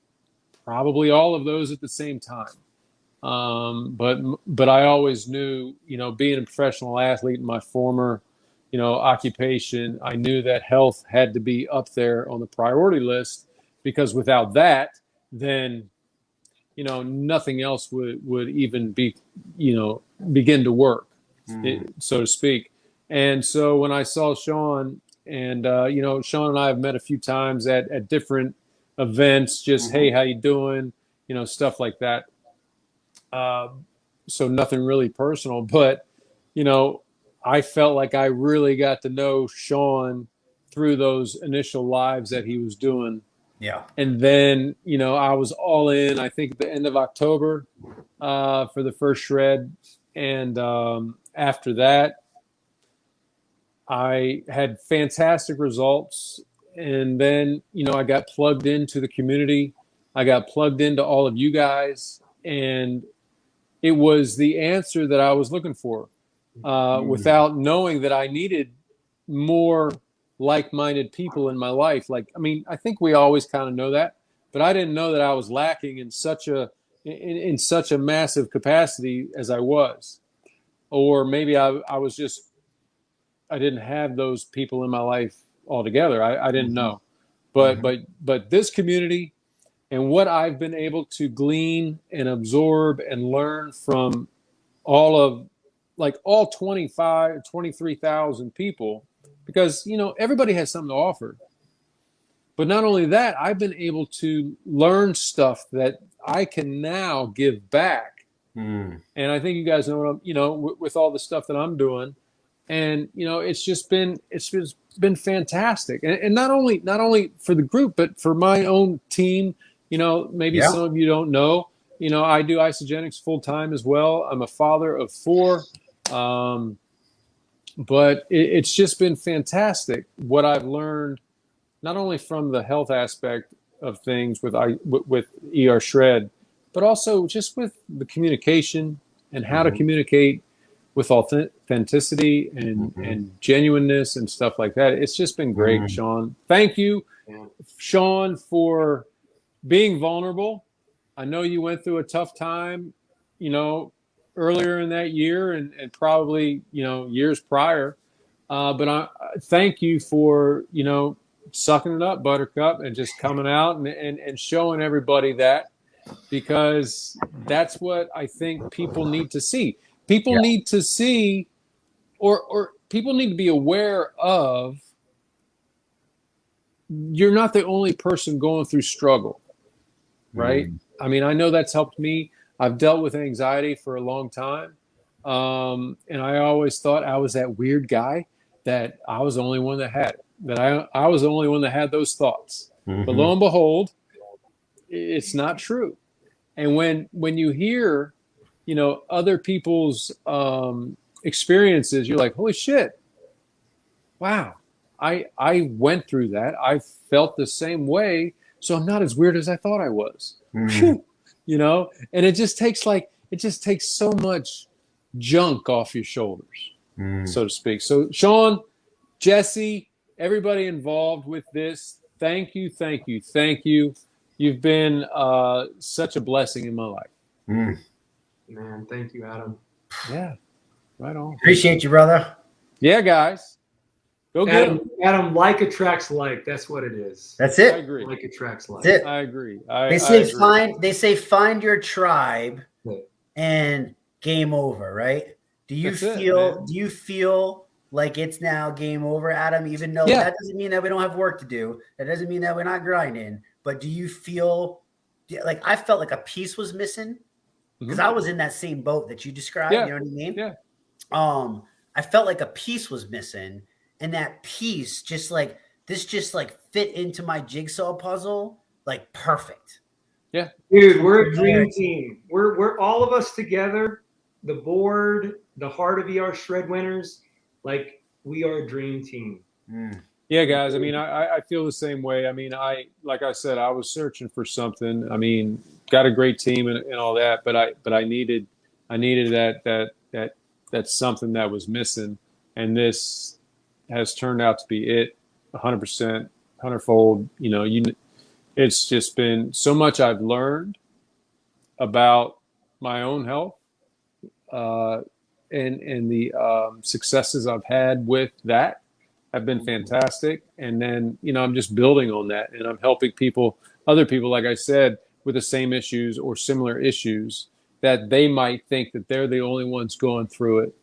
probably all of those at the same time. But I always knew, you know, being a professional athlete in my former, you know, occupation, I knew that health had to be up there on the priority list, because without that, then, you know, nothing else would even be, you know, begin to work, so to speak. And so when I saw Sean, and, you know, Sean and I have met a few times at different events, just, hey, how you doing? You know, stuff like that. So nothing really personal, but, you know, I felt like I really got to know Sean through those initial lives that he was doing. Yeah. And then, you know, I was all in, I think at the end of October, for the first shred. And after that, I had fantastic results. And then, you know, I got plugged into the community. I got plugged into all of you guys. And it was the answer that I was looking for, without knowing that I needed more like-minded people in my life. Like, I mean, I think we always kind of know that, but I didn't know that I was lacking in such a massive capacity as I was. Or maybe I didn't have those people in my life altogether. I didn't know. But this community, and what I've been able to glean and absorb and learn from all 23,000 people, because, you know, everybody has something to offer. But not only that, I've been able to learn stuff that I can now give back. And I think you guys know what I'm, you know, with all the stuff that I'm doing. And, you know, it's just been fantastic. And not only for the group, but for my own team. You know, maybe some of you don't know, you know, I do Isagenix full time as well. I'm a father of 4. But it's just been fantastic what I've learned, not only from the health aspect of things with ERShred, but also just with the communication and how to communicate with authenticity and genuineness and stuff like that. It's just been great, Sean. Thank you, Sean, for being vulnerable. I know you went through a tough time, you know, earlier in that year and probably, you know, years prior. But I thank you for, you know, sucking it up, Buttercup, and just coming out and showing everybody that, because that's what I think people need to see. People need to see, or people need to be aware of, you're not the only person going through struggle. Right? I mean, I know that's helped me. I've dealt with anxiety for a long time. And I always thought I was that weird guy, that I was the only one that had it, that I was the only one that had those thoughts. But lo and behold, it's not true. And when you hear, you know, other people's experiences, you're like, holy shit, wow, I went through that. I felt the same way. So I'm not as weird as I thought I was, you know, and it just takes so much junk off your shoulders, so to speak. So Sean, Jesse, everybody involved with this, thank you. You've been such a blessing in my life. Man, thank you, Adam. Yeah, right on. Appreciate you, brother. Yeah, guys. Go get them. Adam, like attracts like. That's what it is. That's it. I agree. Like attracts like. That's it. I agree. They say find your tribe and game over, right? Do you feel like it's now game over, Adam? Even though that doesn't mean that we don't have work to do. That doesn't mean that we're not grinding. But do you feel like I felt like a piece was missing because I was in that same boat that you described. Yeah. You know what I mean? Yeah. I felt like a piece was missing, and that piece just like fit into my jigsaw puzzle like perfect. Yeah, dude, we're a dream team. We're all of us together. The board, the heart of ERShred winners, like we are a dream team. Yeah, guys. I mean, I feel the same way. I mean, like I said, I was searching for something. I mean, got a great team and all that, but I needed that something that was missing, and this has turned out to be it, 100%, 100-fold. You know, it's just been so much I've learned about my own health, and the successes I've had with that have been fantastic. And then, you know, I'm just building on that, and I'm helping other people, like I said, with the same issues or similar issues that they might think that they're the only ones going through it.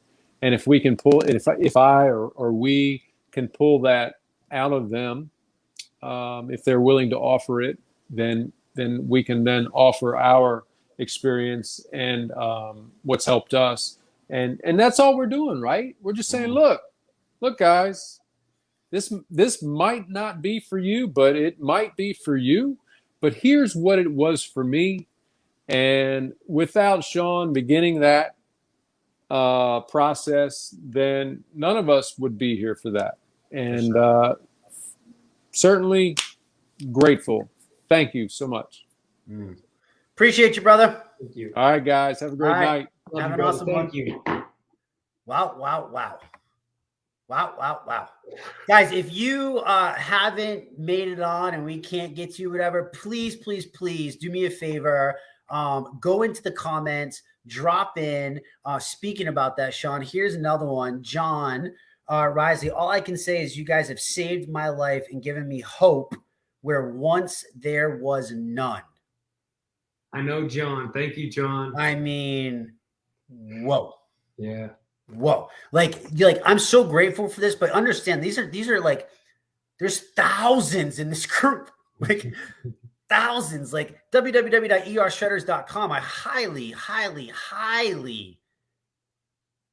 And if we can pull, if I or we can pull that out of them, if they're willing to offer it, then we can then offer our experience and what's helped us. And that's all we're doing, right? We're just saying, look, guys, this might not be for you, but it might be for you. But here's what it was for me. And without Sean beginning that process, then none of us would be here for that. And certainly grateful. Thank you so much. Appreciate you, brother. Thank you. All right, guys. Have a great night. Have an awesome one. Thank you. Wow. Guys, if you haven't made it on and we can't get to you, whatever, please do me a favor. Go into the comments, drop in. Speaking about that, Sean, here's another one. John Risley, all I can say is you guys have saved my life and given me hope where once there was none. I know, John. Thank you, John. I mean, whoa. Yeah. Whoa. Like I'm so grateful for this, but understand these are like, there's thousands in this group, like thousands, like www.ershredders.com. I highly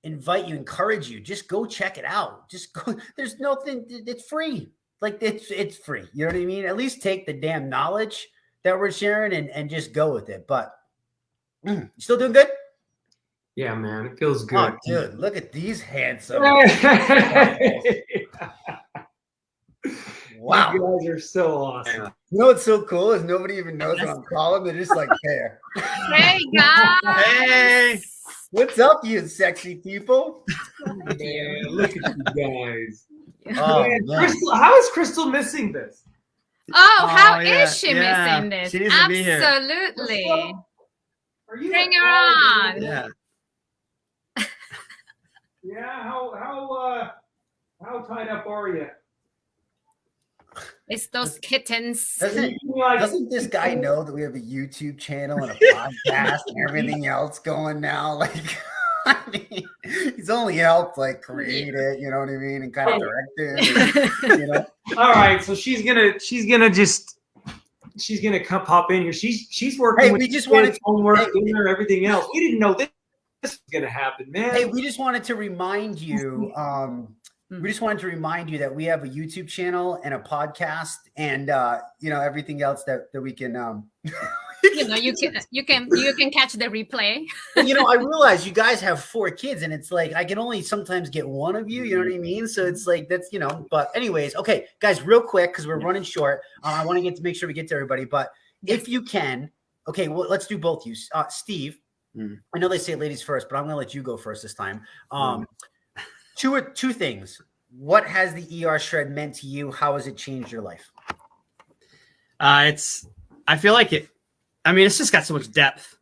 invite you, encourage you, just go check it out. Just go. There's nothing, it's free. Like it's free. You know what I mean? At least take the damn knowledge that we're sharing and just go with it. But you still doing good? Yeah, man, it feels good. Oh, dude, look at these handsome. Wow. You guys are so awesome. You know what's so cool is nobody even knows what I'm calling. They're just like, there. Hey, guys. Hey. What's up, you sexy people? Man, look at you guys. Oh, man. Crystal, how is Crystal missing this? Oh, how is she missing this? She needs to be here. Absolutely. Bring her on. Yeah. Yeah, how tied up are you? It's those kittens. Doesn't this guy know that we have a YouTube channel and a podcast and everything else going now? Like, I mean, he's only helped like create it, you know what I mean, and kind of direct it, you know. All right, so she's gonna come pop in here. She's working. Hey, with we just wanted homework, dinner, everything else. We didn't know this was gonna happen, man. Hey, we just wanted to remind you. We just wanted to remind you that we have a YouTube channel and a podcast, and you know, everything else that we can. You know, you can catch the replay. You know, I realize you guys have 4 kids, and it's like I can only sometimes get one of you. You know what I mean? So it's like that's, you know. But anyways, okay, guys, real quick because we're running short. I want to make sure we get to everybody. But if you can, okay, well, let's do both you, Steve. I know they say ladies first, but I'm going to let you go first this time. Two things. What has the ERShred meant to you? How has it changed your life? I feel like it. I mean, it's just got so much depth.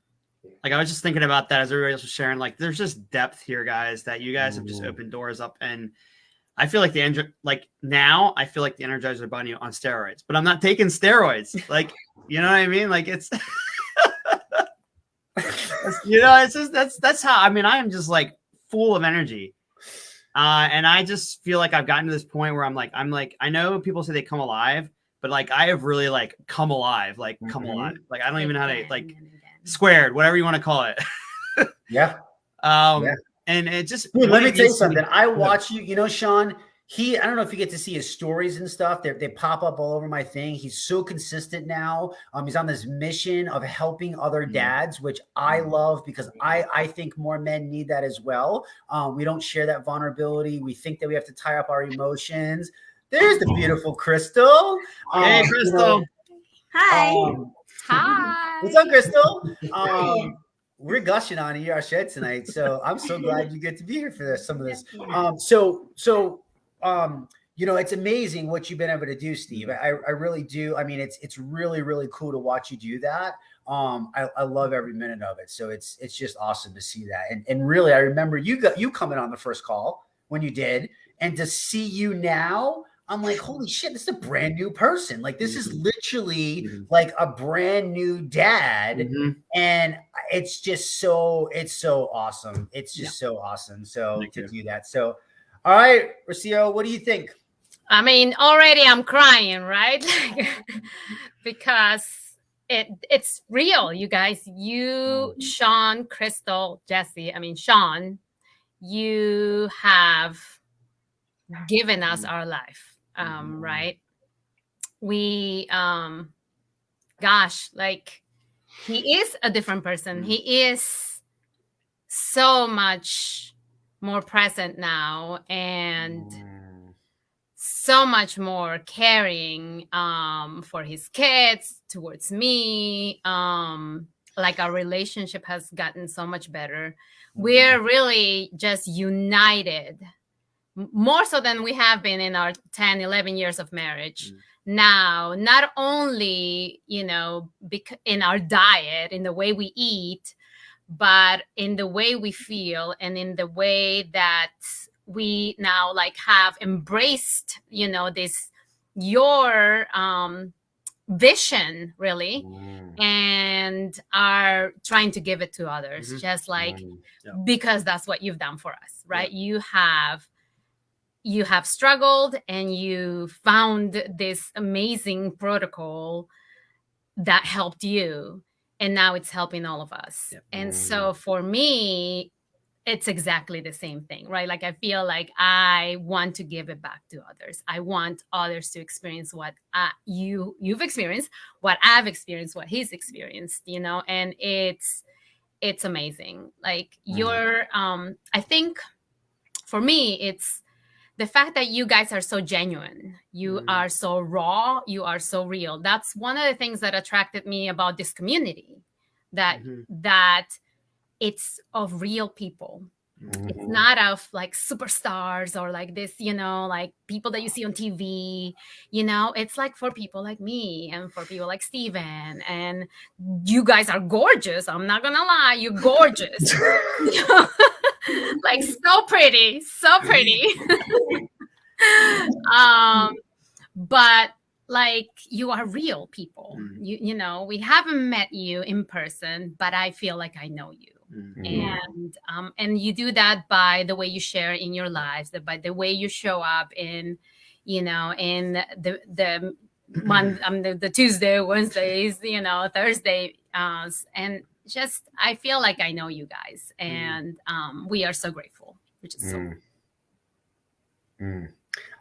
Like I was just thinking about that as everybody else was sharing. Like, there's just depth here, guys. That you guys have just opened doors up, and I feel like now I feel like the Energizer Bunny on steroids. But I'm not taking steroids. Like, you know what I mean? Like it's. You know, it's just that's how I mean. I am just like full of energy, and I just feel like I've gotten to this point where I'm like I know people say they come alive, but like I have really like come alive, like come alive. Like I don't even know how to like squared, whatever you want to call it. Yeah. And it just, dude, let me tell you something. I watch you, you know, Sean, I don't know if you get to see his stories and stuff. They pop up all over my thing. He's so consistent now. He's on this mission of helping other dads, which I love because I think more men need that as well. We don't share that vulnerability. We think that we have to tie up our emotions. There's the beautiful Crystal. Hey, Crystal. You know, Hi. Hi. What's up, Crystal? We're gushing on ERShred tonight, so I'm so glad you get to be here for some of this. You know, it's amazing what you've been able to do, Steve. I really do. I mean, it's really, really cool to watch you do that. I love every minute of it. So it's just awesome to see that. And really, I remember you coming on the first call when you did, and to see you now, I'm like, holy shit, this is a brand new person. Like, this is literally like a brand new dad. And it's just so awesome. It's just so awesome. So to do that. So, all right, Rocio, what do you think? I mean, already I'm crying, right? Because it's real, you guys. You, Sean, Crystal, Jesse. I mean, Sean, you have given us our life. Right? We, gosh, like, he is a different person. He is so much more present now and so much more caring for his kids, towards me. Like, our relationship has gotten so much better. We're really just united, more so than we have been in our 10, 11 years of marriage. Now, not only, you know, in our diet, in the way we eat, but in the way we feel and in the way that we now like have embraced, you know, your vision really, and are trying to give it to others, just like, because that's what you've done for us, right? You have struggled and you found this amazing protocol that helped you, and now it's helping all of us. And so for me, it's exactly the same thing, right? Like, I feel like I want to give it back to others. I want others to experience what you've experienced, what I've experienced, what he's experienced, you know, and it's amazing. Like, I think for me, it's the fact that you guys are so genuine. You are so raw. You are so real. That's one of the things that attracted me about this community, that it's of real people. It's not of like superstars or like this, you know, like people that you see on TV, you know. It's like for people like me and for people like Steven. And you guys are gorgeous. I'm not gonna lie, you're gorgeous. You know? Like, so pretty. But like, you are real people. You know, we haven't met you in person, but I feel like I know you. And you do that by the way you share in your lives, by the way you show up in, you know, in the Tuesday, Wednesdays, you know, Thursday, and just, I feel like I know you guys, and we are so grateful, which is so.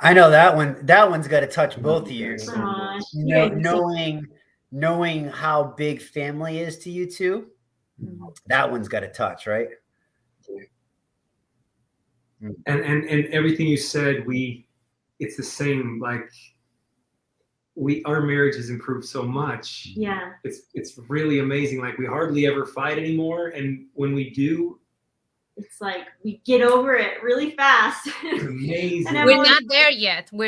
I know that one's got to touch both of you. Knowing how big family is to you two. That one's got to touch, right? And everything you said, it's the same. Like, our marriage has improved so much. Yeah, it's really amazing. Like, we hardly ever fight anymore, and when we do, it's like we get over it really fast. It's amazing. We're not there yet. I'll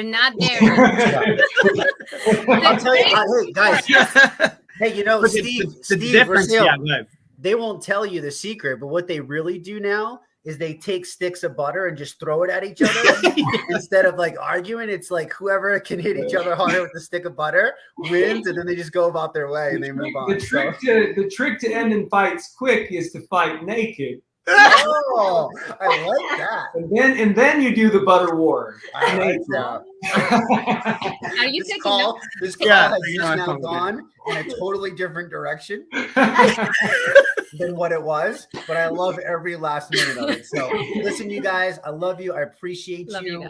tell you, hey guys. Hey, you know, Steve, they won't tell you the secret, but what they really do now is they take sticks of butter and just throw it at each other instead of like arguing. It's like whoever can hit each other harder with the stick of butter wins, and then they just go about their way and they move on. The trick to end in fights quick is to fight naked. Oh, I like that. And then you do the butter war. I like that. Are you This taking call notes? has just now gone in a totally different direction than what it was, but I love every last minute of it. So listen, you guys, I love you. I appreciate you.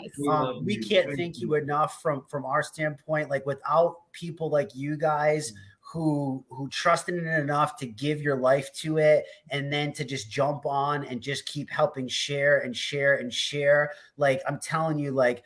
We can't thank you enough from our standpoint. Like, without people like you guys who trusted in it enough to give your life to it, and then to just jump on and just keep helping share and share and share. Like, I'm telling you, like,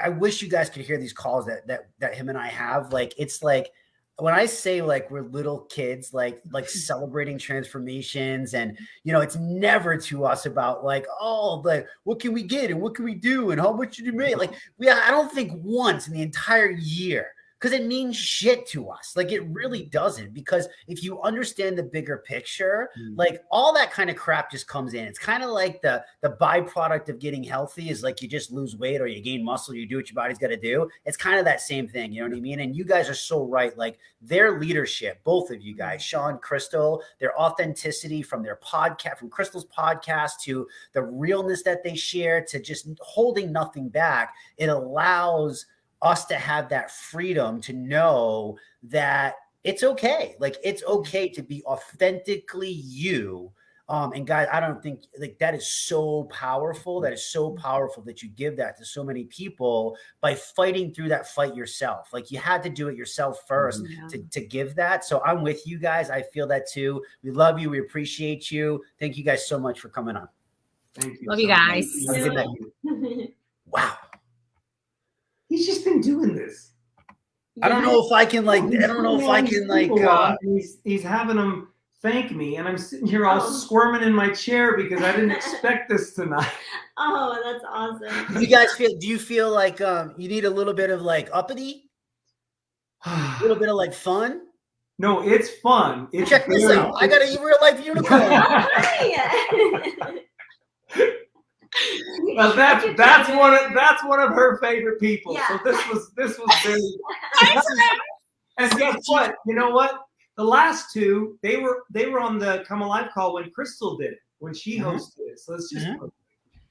I wish you guys could hear these calls that him and I have. Like, it's like, when I say, like, we're little kids, like celebrating transformations, and, you know, it's never to us about, like, oh, like, what can we get and what can we do and how much did you make? Like, I don't think once in the entire year, because it means shit to us. Like, it really doesn't, because if you understand the bigger picture, like, all that kind of crap just comes in. It's kind of like the byproduct of getting healthy is, like, you just lose weight or you gain muscle, you do what your body's got to do. It's kind of that same thing. You know what I mean? And you guys are so right. Like, their leadership, both of you guys, Sean, Crystal, their authenticity from their podcast, from Crystal's podcast, to the realness that they share, to just holding nothing back, it allows us to have that freedom to know that it's okay. Like, it's okay to be authentically you. And guys, I don't think, like, that is so powerful. That is so powerful that you give that to so many people by fighting through that fight yourself. Like, you had to do it yourself first to give that. So I'm with you guys. I feel that too. We love you. We appreciate you. Thank you guys so much for coming on. Thank you. Love you guys. Have a good night. Wow. He's just been doing this. I don't know if I can, like, he's having them thank me, and I'm sitting here all squirming in my chair because I didn't expect this tonight. Oh, that's awesome. Do you feel like you need a little bit of, like, uppity? A little bit of, like, fun? No, it's fun. Check this out. I got a real life unicorn. Well, that's one of her favorite people. Yeah. So this was very. And guess what? You know what? The last two, they were on the Come Alive call when Crystal did it, when she hosted it. So it's just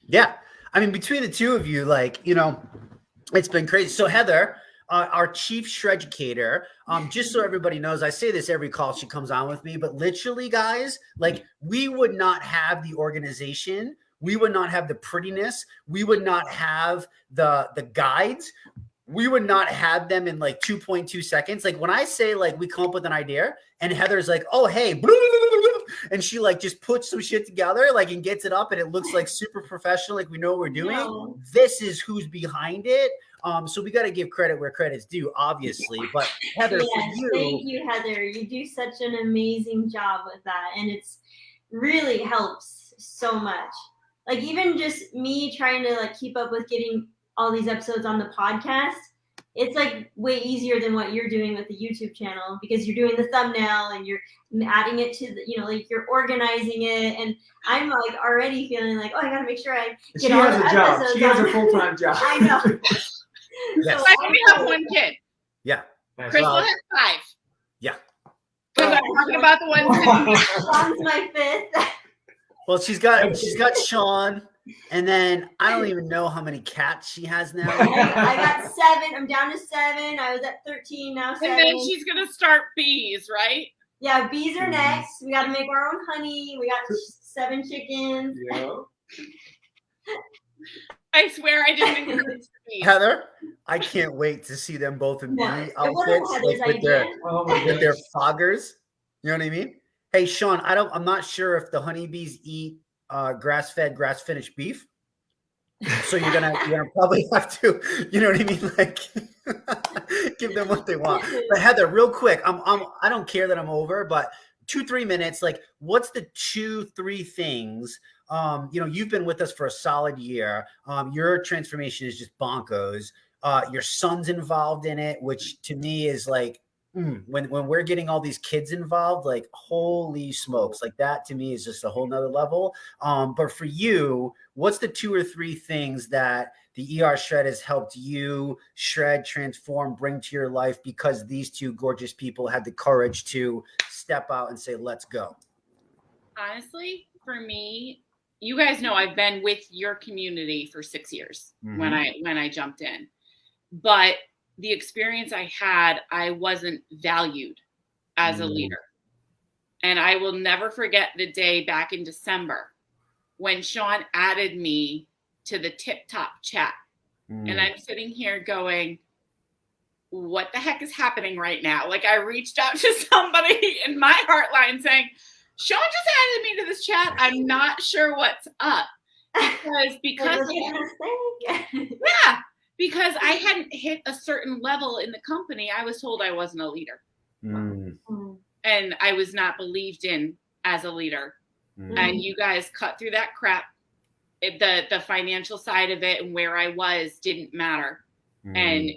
yeah. I mean, between the two of you, like, you know, it's been crazy. So Heather, our chief shreducator, just so everybody knows, I say this every call she comes on with me, but literally, guys, like, we would not have the organization. We would not have the prettiness. We would not have the guides. We would not have them in, like, 2.2 seconds. Like, when I say, like, we come up with an idea and Heather's like, oh, hey, blah, blah, blah, blah, and she, like, just puts some shit together, like, and gets it up, and it looks like super professional, like we know what we're doing. No. This is who's behind it. So we got to give credit where credit's due, obviously. But Heather, for you, thank you, Heather. You do such an amazing job with that, and it's really helps so much. Like, even just me trying to, like, keep up with getting all these episodes on the podcast, it's, like, way easier than what you're doing with the YouTube channel, because you're doing the thumbnail and you're adding it to the, you know, like, you're organizing it. And I'm, like, already feeling like, oh, I got to make sure I get all the episodes. She has a full-time job. I know. Yes. So I only have one kid. Yeah. Crystal has 5. Yeah. Because I'm talking about the ones Sean's my 5th. Well, she's got Sean, and then I don't even know how many cats she has now. I got 7. I'm down to 7. I was at 13, now 7. And then she's gonna start bees, right? Yeah, bees are next. We got to make our own honey. We got 7 chickens. Yeah. I swear I didn't encourage bees. Heather, I can't wait to see them both in bee outfits, like, with their foggers. You know what I mean? Hey, Sean, I'm not sure if the honeybees eat grass-fed, grass-finished beef. So you're gonna probably have to, you know what I mean? Like, give them what they want. But Heather, real quick, I don't care that I'm over, but 2-3 minutes, like, what's the 2-3 things? You know, you've been with us for a solid year. Your transformation is just bonkers. Your son's involved in it, which to me is like, when we're getting all these kids involved, like, holy smokes, like, that to me is just a whole nother level. But for you, what's the 2 or 3 things that the ERShred has helped you shred, transform, bring to your life because these two gorgeous people had the courage to step out and say, let's go? Honestly, for me, you guys know I've been with your community for 6 years when I jumped in. But the experience I had, I wasn't valued as a leader. And I will never forget the day back in December when Sean added me to the Tip Top chat. And I'm sitting here going, what the heck is happening right now? Like, I reached out to somebody in my heartline saying, Sean just added me to this chat. I'm not sure what's up. Because because I hadn't hit a certain level in the company, I was told I wasn't a leader. And I was not believed in as a leader. And you guys cut through that crap. The financial side of it and where I was didn't matter. And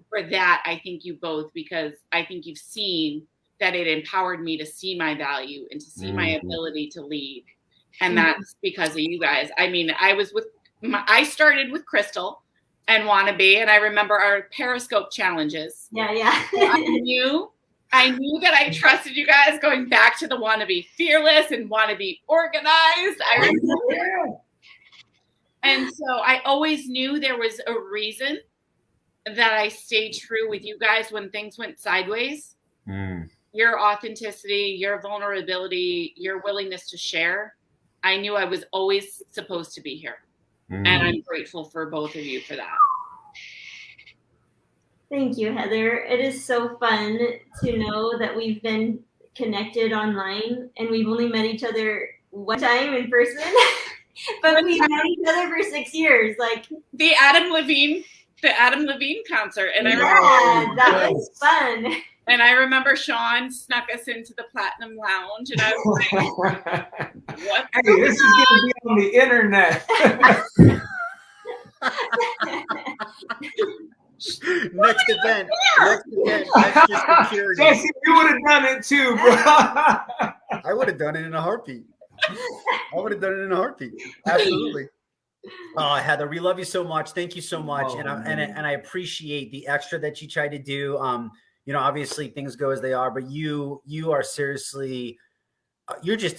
for that, I thank you both, because I think you've seen that it empowered me to see my value and to see my ability to lead. And that's because of you guys. I mean, I started with Crystal and Wannabe, and I remember our Periscope challenges. Yeah. So I knew that I trusted you guys going back to the Wannabe fearless and Wannabe organized. I remember. And so I always knew there was a reason that I stayed true with you guys when things went sideways. Your authenticity, your vulnerability, your willingness to share. I knew I was always supposed to be here. And I'm grateful for both of you for that. Thank you, Heather. It is so fun to know that we've been connected online and we've only met each other one time in person. But we've known each other for 6 years. Like the Adam Levine concert. And that was fun. And I remember Sean snuck us into the Platinum Lounge, and I was like, what? Hey, this is going to be on the internet. Next event. Extra security. Jesse, you would have done it too, bro. I would have done it in a heartbeat. Absolutely. Oh, Heather, we love you so much. Thank you so much. And I appreciate the extra that you try to do. Obviously things go as they are, but you are seriously, you're just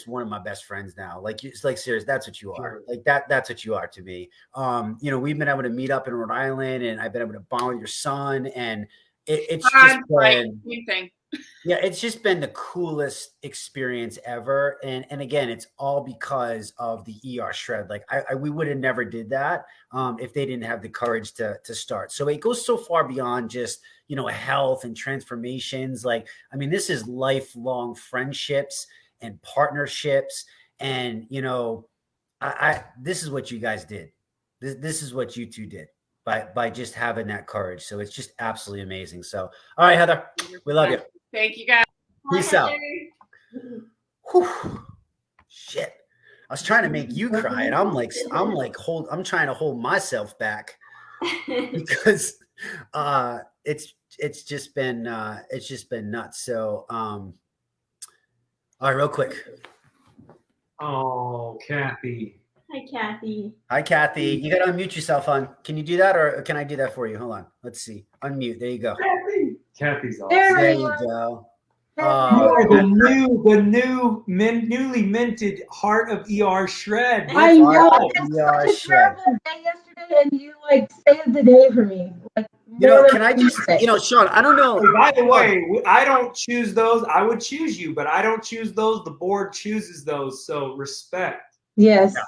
one of my best friends now. It's serious. That's what you are. Like that's what you are to me. We've been able to meet up in Rhode Island, and I've been able to bond with your son, and it's just been the coolest experience ever. And again, it's all because of the ERShred. Like we would have never did that if they didn't have the courage to start. So it goes so far beyond just, health and transformations. This is lifelong friendships and partnerships. And, this is what you guys did. This is what you two did by just having that courage. So it's just absolutely amazing. So, all right, Heather, we love you. Thank you, guys. Peace out. Whew. Shit. I was trying to make you cry, and I'm trying to hold myself back because it's just been nuts. So all right, real quick. Oh, Kathy. Hi, Kathy. You gotta unmute yourself, hon. Can you do that, or can I do that for you? Hold on. Let's see. Unmute. There you go. Kathy's awesome. There you go. You are the newly minted heart of ERShred. I know. It's such a terrible day yesterday, and you saved the day for me. Can I just, Sean, I don't know. By the way, I don't choose those. I would choose you, but I don't choose those. The board chooses those. So respect. Yes. Yeah.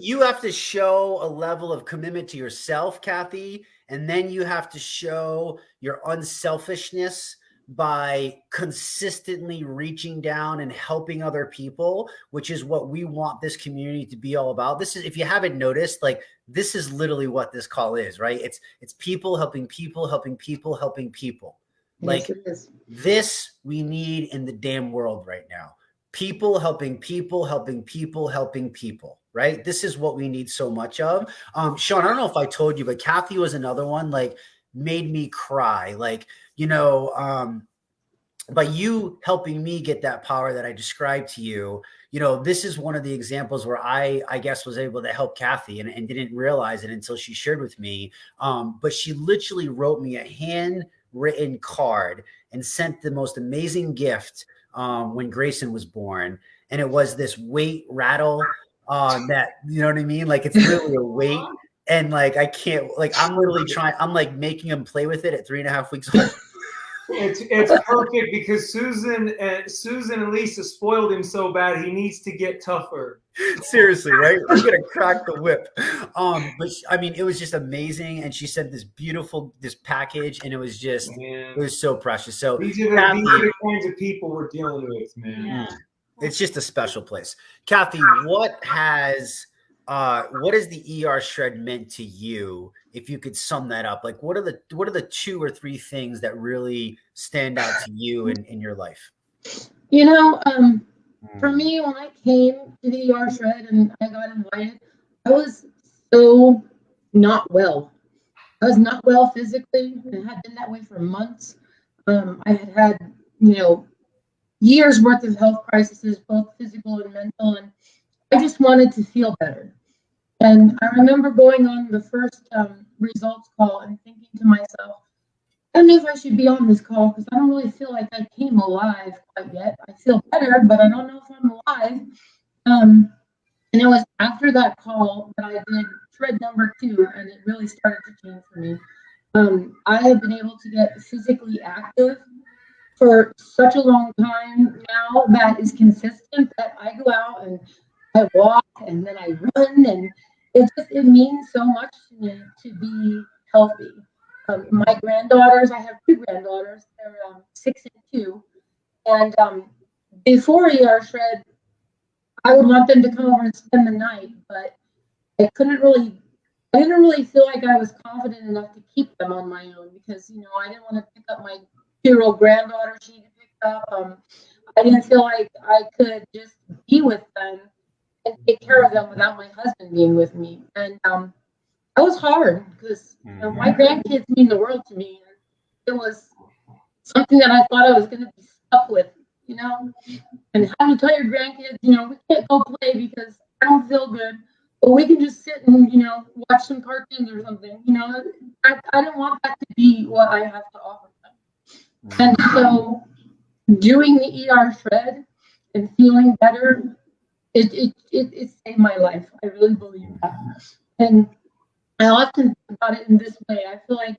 You have to show a level of commitment to yourself, Kathy, and then you have to show your unselfishness by consistently reaching down and helping other people, which is what we want this community to be all about. This is, if you haven't noticed, this is literally what this call is, right? It's people helping people, helping people, helping people. Yes, it is. This we need in the damn world right now. People helping people, helping people, helping people, right? This is what we need so much of. Sean, I don't know if I told you, but Kathy was another one, made me cry. By you helping me get that power that I described to you, this is one of the examples where I guess was able to help Kathy and didn't realize it until she shared with me. But she literally wrote me a handwritten card and sent the most amazing gift when Grayson was born. and it was this weight rattle that, you know what I mean? Like it's literally a weight. And like, I can't, like, I'm literally trying, I'm like making him play with it at 3.5 weeks old. It's perfect because Susan and Lisa spoiled him so bad he needs to get tougher. Seriously, right? We're gonna crack the whip. But I mean, it was just amazing, and she sent this package, and it was just, it was so precious. So these are the kinds of people we're dealing with, man. Yeah. It's just a special place. Kathy, what has the ERShred meant to you? If you could sum that up, like what are the 2 or 3 things that really stand out to you in your life? You know, for me, when I came to the ERShred and I got invited, I was so not well. I was not well physically and had been that way for months. I had, you know, years worth of health crises, both physical and mental, and I just wanted to feel better. And I remember going on the first results call and thinking to myself, I don't know if I should be on this call because I don't really feel like I came alive quite yet. I feel better, but I don't know if I'm alive. And it was after that call that I did shred number 2, and it really started to change for me. I have been able to get physically active for such a long time now that is consistent, that I go out and I walk and then I run, and it means so much to me to be healthy. My granddaughters, I have 2 granddaughters, they're 6 and 2, and before ERShred, I would want them to come over and spend the night, but I didn't really feel like I was confident enough to keep them on my own because, you know, I didn't want to pick up my 2-year-old granddaughter she needed picked up. I didn't feel like I could just be with them and take care of them without my husband being with me. And that was hard because my grandkids mean the world to me. It was something that I thought I was going to be stuck with, you know. And how to tell your grandkids, you know, we can't go play because I don't feel good, but we can just sit and, you know, watch some cartoons or something. You know, I didn't want that to be what I have to offer them. And so doing the ERShred and feeling better, it saved my life. I really believe that. And I often think about it in this way. I feel like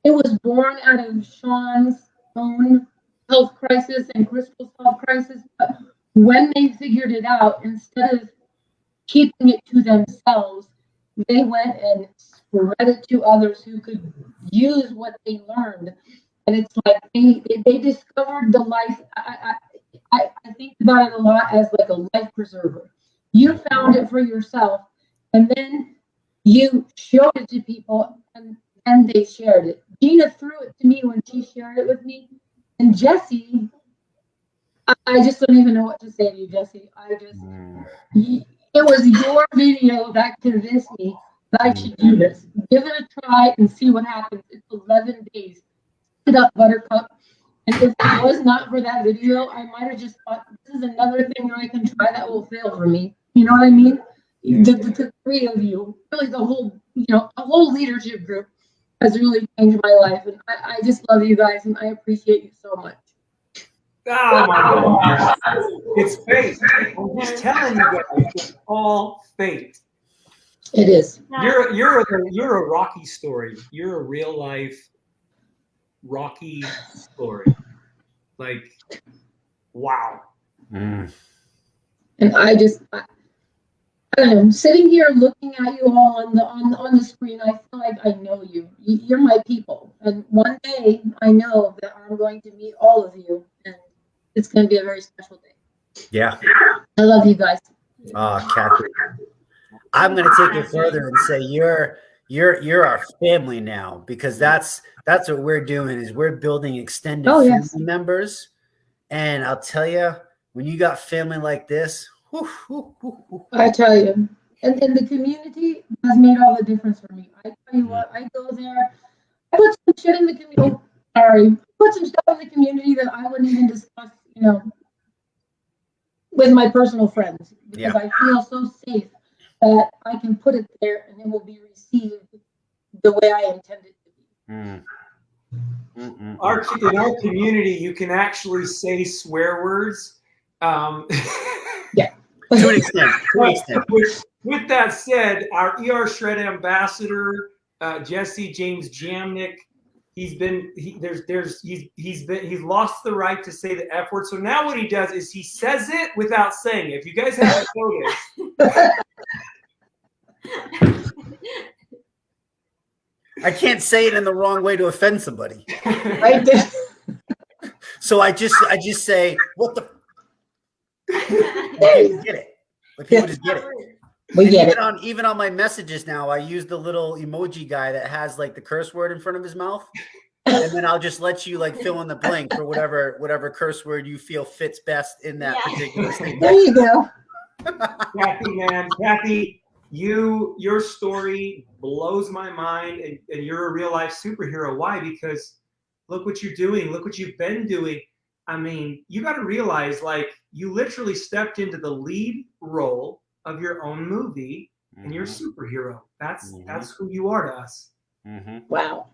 it was born out of Sean's own health crisis and Crystal's health crisis. But when they figured it out, instead of keeping it to themselves, they went and spread it to others who could use what they learned. And it's like they discovered the life. I think about it a lot as like a life preserver. You found it for yourself, and then you showed it to people, and they shared it. Gina threw it to me when she shared it with me, and Jesse, I just don't even know what to say to you, Jesse. It was your video that convinced me that I should do this. Give it a try and see what happens. It's 11 days. Sit up, Buttercup. And if it was not for that video, I might have just thought, this is another thing that I can try that will fail for me. You know what I mean? The 3 of you, really the whole, you know, a whole leadership group has really changed my life. And I just love you guys, and I appreciate you so much. Oh my God. It's fate. I'm just telling you guys, it's all fate. It is. You're a Rocky story. You're a real life Rocky story. Like, wow. And I don't know, sitting here looking at you all on the screen, I feel like I know you. You're my people. And one day I know that I'm going to meet all of you, and it's going to be a very special day. Yeah. I love you guys. Kathy, I'm going to take it further and say you're our family now, because that's what we're doing, is we're building extended family members. And I'll tell you, when you got family like this, I tell you, and the community has made all the difference for me. I tell you what, I go there, I put some shit in the community. Put some stuff in the community that I wouldn't even discuss, you know, with my personal friends, because I feel so safe that I can put it there and it will be received the way I intend it to be. In our community, you can actually say swear words. Yeah. To an extent. With that said, our ERShred ambassador, Jesse James Jamnik, he's lost the right to say the F word. So now what he does is he says it without saying it. If you guys haven't noticed. I can't say it in the wrong way to offend somebody. So I just say, what the? People get it. Like people just get it. We get it. Even on my messages now, I use the little emoji guy that has like the curse word in front of his mouth. And then I'll just let you like fill in the blank for whatever curse word you feel fits best in that particular statement. There you go. Kathy, your story blows my mind, and you're a real life superhero. Why? Because look what you're doing. Look what you've been doing. I mean, you got to realize, like, you literally stepped into the lead role of your own movie, and you're a superhero. That's who you are to us. Wow.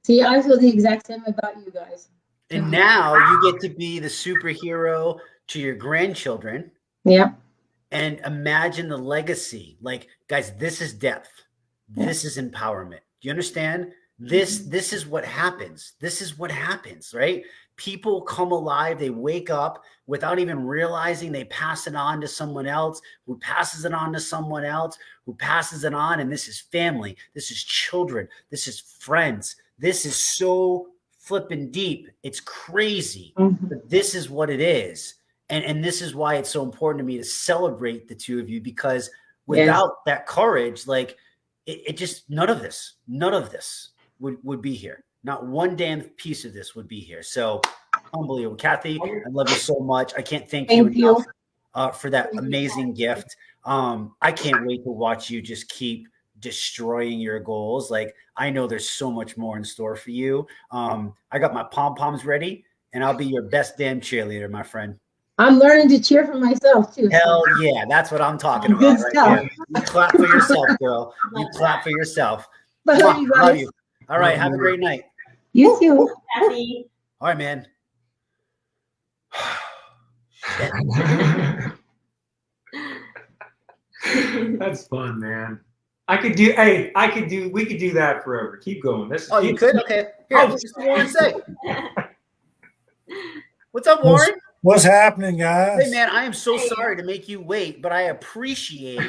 See, I feel the exact same about you guys. And now you get to be the superhero to your grandchildren. Yeah. And imagine the legacy. Like, guys, this is depth. This is empowerment. Do you understand? This is what happens. This is what happens, right? People come alive. They wake up without even realizing. They pass it on to someone else, who passes it on to someone else, who passes it on. And this is family. This is children. This is friends. This is so flipping deep. It's crazy. But this is what it is. And this is why it's so important to me to celebrate the two of you, because without that courage, like it just, none of this would be here. Not one damn piece of this would be here. So unbelievable. Kathy, I love you so much. I can't thank you enough for that amazing gift. I can't wait to watch you just keep destroying your goals. Like, I know there's so much more in store for you. I got my pom-poms ready, and I'll be your best damn cheerleader, my friend. I'm learning to cheer for myself too. Hell yeah, that's what I'm talking about. Good right stuff. here. You clap for yourself, girl. You clap for yourself. Love you guys. Love you. All right, have a great night. You too. Happy. All right, man. That's fun, man. We could do that forever. Keep going. You could? Okay. Here, what does Warren say? What's up, Warren? What's happening, guys? Hey, man, I am so sorry to make you wait, but I appreciate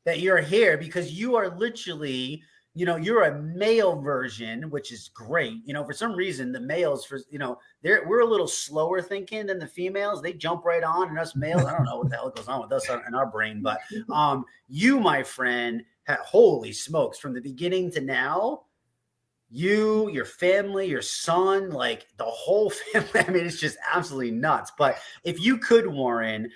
that you're here, because you are literally, you're a male version, which is great. For some reason, the males, we're a little slower thinking than the females. They jump right on, and us males, I don't know what the hell goes on with us in our brain, but you, my friend, holy smokes, from the beginning to now, you, your family, your son, like the whole family. I mean, it's just absolutely nuts. But if you could, Warren,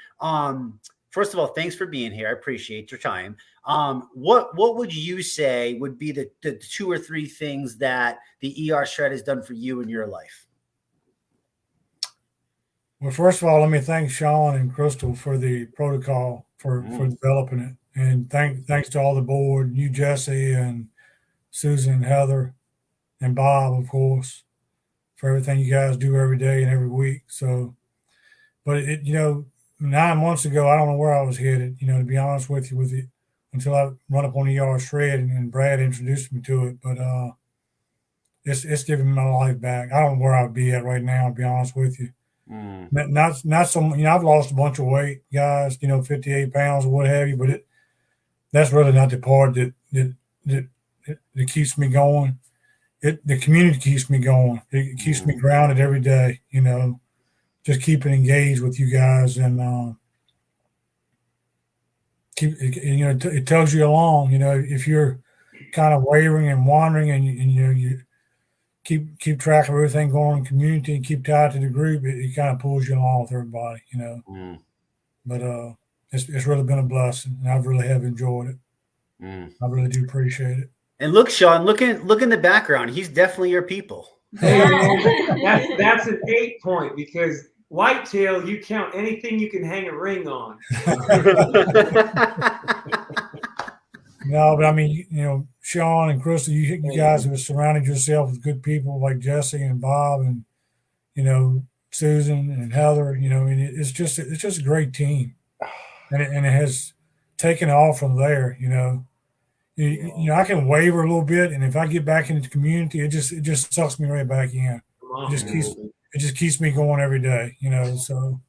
first of all, thanks for being here. I appreciate your time. What would you say would be the 2 or 3 things that the ERShred has done for you in your life? Well, first of all, let me thank Sean and Crystal for the protocol for developing it. And thanks to all the board, you, Jesse, and Susan, Heather, and Bob, of course, for everything you guys do every day and every week. So, but 9 months ago, I don't know where I was headed, to be honest with you, until I run up on ERShred and Brad introduced me to it. But it's giving me my life back. I don't know where I'd be at right now, to be honest with you. Not so, I've lost a bunch of weight, guys, 58 pounds or what have you, but that's really not the part that keeps me going. The community keeps me going. It keeps me grounded every day, just keeping engaged with you guys, and it tells you along, if you're kind of wavering and wandering, and you keep track of everything going on in the community and keep tied to the group, it kind of pulls you along with everybody, But it's really been a blessing, and I really have enjoyed it. I really do appreciate it. And look, Sean, look in the background. He's definitely your people. That's an 8 point, because whitetail, you count anything you can hang a ring on. No, but I mean, Sean and Crystal, you guys have surrounded yourself with good people like Jesse and Bob and, Susan and Heather, it's just a great team. and it has taken off from there. I can waver a little bit, and if I get back into the community, it just sucks me right back in. It just keeps me going every day. So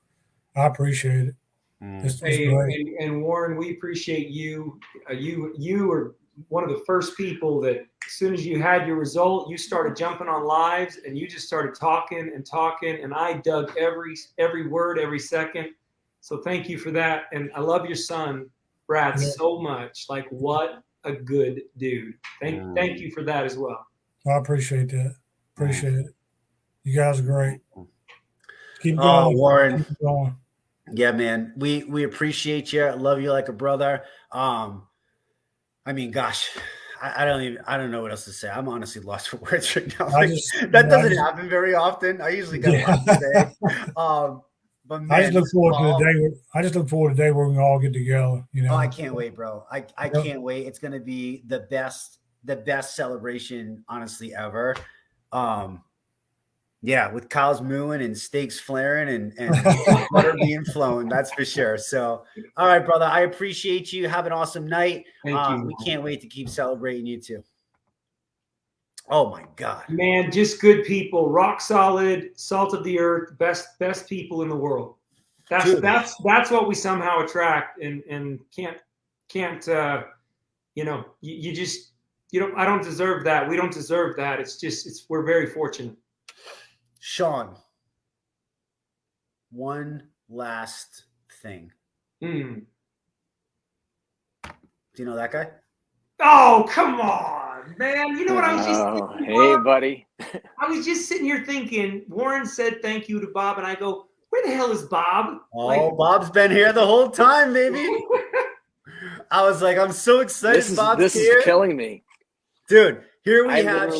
I appreciate it. It's great. And Warren, we appreciate you. You were one of the first people that, as soon as you had your result, you started jumping on lives, and you just started talking, and I dug every word, every second. So thank you for that, and I love your son, Brad, so much. Like, what a good dude. Thank you for that as well. I appreciate that. Appreciate it. You guys are great. Keep going, Warren. Keep going. Yeah, man. We appreciate you. Love you like a brother. I mean, gosh, I don't know what else to say. I'm honestly lost for words right now. That doesn't happen very often. I usually got a lot to say. But man, I just look forward to the day where we can all get together. Oh, I can't wait, bro. I can't wait. It's gonna be the best celebration, honestly, ever. Yeah, with cows mooing and steaks flaring and butter being flown, that's for sure. So, all right, brother, I appreciate you. Have an awesome night. Thank you. We can't wait to keep celebrating you too. Oh my God, man, just good people, rock solid, salt of the earth, best people in the world. That's what we somehow attract, and can't I don't deserve that. We don't deserve that. We're very fortunate. Sean, one last thing. Do you know that guy? Oh, come on, man. You know what I was just thinking? Hey, buddy. I was just sitting here thinking, Warren said thank you to Bob, and I go, where the hell is Bob? Oh, Bob's been here the whole time, baby. I was like, I'm so excited. This is killing me. Dude, here we have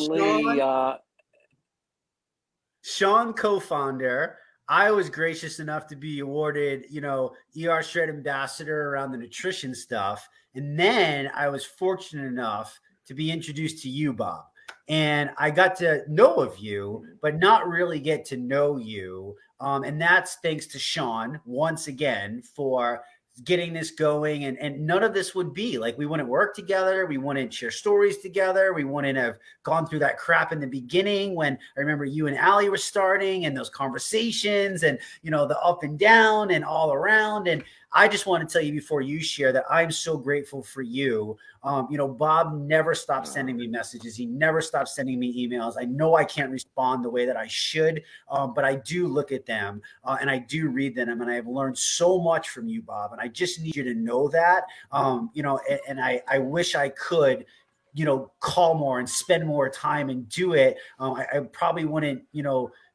Sean, co-founder. I was gracious enough to be awarded, ERShred ambassador around the nutrition stuff. And then I was fortunate enough to be introduced to you, Bob. And I got to know of you, but not really get to know you. And that's thanks to Sean, once again, for getting this going. And none of this would be like, we wouldn't work together. We wouldn't share stories together. We wouldn't have gone through that crap in the beginning when I remember you and Allie were starting and those conversations and, the up and down and all around. And I just want to tell you before you share that I'm so grateful for you. Bob never stopped sending me messages. He never stopped sending me emails. I know I can't respond the way that I should, but I do look at them and I do read them. And I have learned so much from you, Bob. And I just need you to know that, and I wish I could, call more and spend more time and do it. I probably wouldn't,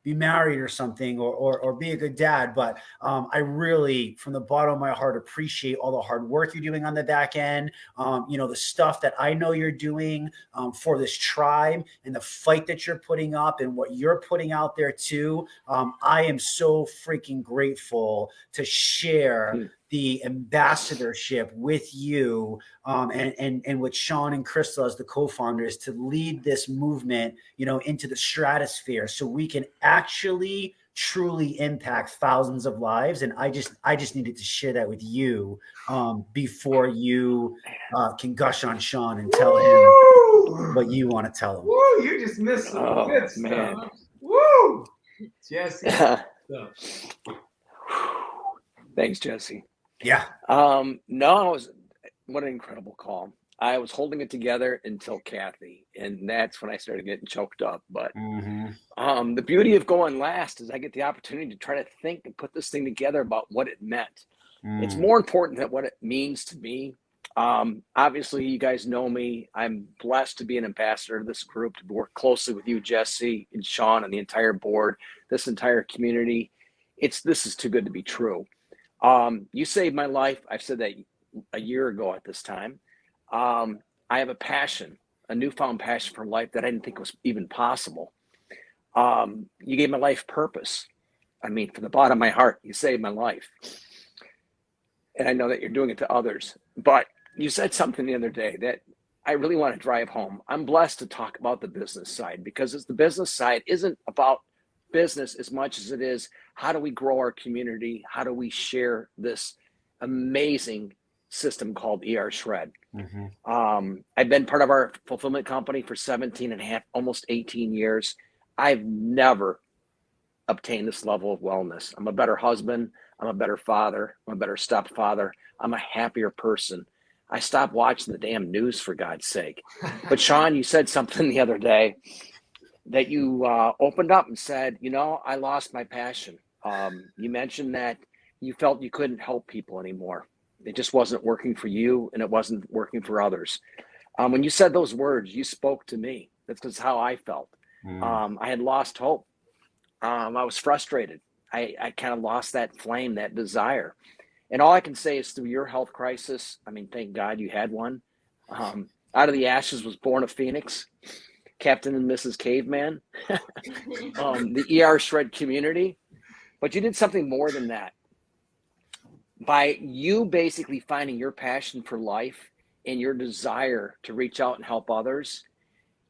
be married or something or be a good dad. But I really, from the bottom of my heart, appreciate all the hard work you're doing on the back end. The stuff that I know you're doing for this tribe and the fight that you're putting up and what you're putting out there too. I am so freaking grateful to share the ambassadorship with you and with Sean and Crystal as the co-founders to lead this movement, into the stratosphere so we can actually truly impact thousands of lives. And I just needed to share that with you before you can gush on Sean and tell him what you want to tell him. Woo, you just missed some good stuff. Woo! Jesse. Thanks, Jesse. Yeah. What an incredible call. I was holding it together until Kathy, and that's when I started getting choked up. But the beauty of going last is I get the opportunity to try to think and put this thing together about what it meant. It's more important than what it means to me. Obviously, you guys know me. I'm blessed to be an ambassador of this group, to work closely with you, Jesse, and Sean, and the entire board, this entire community. This is too good to be true. You saved my life. I've said that a year ago at this time. I have a newfound passion for life that I didn't think was even possible. You gave my life purpose. I mean, from the bottom of my heart, you saved my life. And I know that you're doing it to others. But you said something the other day that I really want to drive home. I'm blessed to talk about the business side, because the business side isn't about business as much as it is, how do we grow our community? How do we share this amazing system called ERShred. I've been part of our fulfillment company for 17 and a half, almost 18 years. I've never obtained this level of wellness. I'm a better husband. I'm a better father. I'm a better stepfather. I'm a happier person. I stopped watching the damn news, for God's sake. But Sean, you said something the other day that you opened up and said, you know, I lost my passion. You mentioned that you felt you couldn't help people anymore. It just wasn't working for you, and it wasn't working for others. When you said those words, you spoke to me. That's how I felt. I had lost hope. I was frustrated. I kind of lost that flame, that desire. And all I can say is through your health crisis, I mean, thank God you had one. Out of the ashes was born a phoenix, Captain and Mrs. Caveman, the ERShred community. But you did something more than that. By you basically finding your passion for life and your desire to reach out and help others,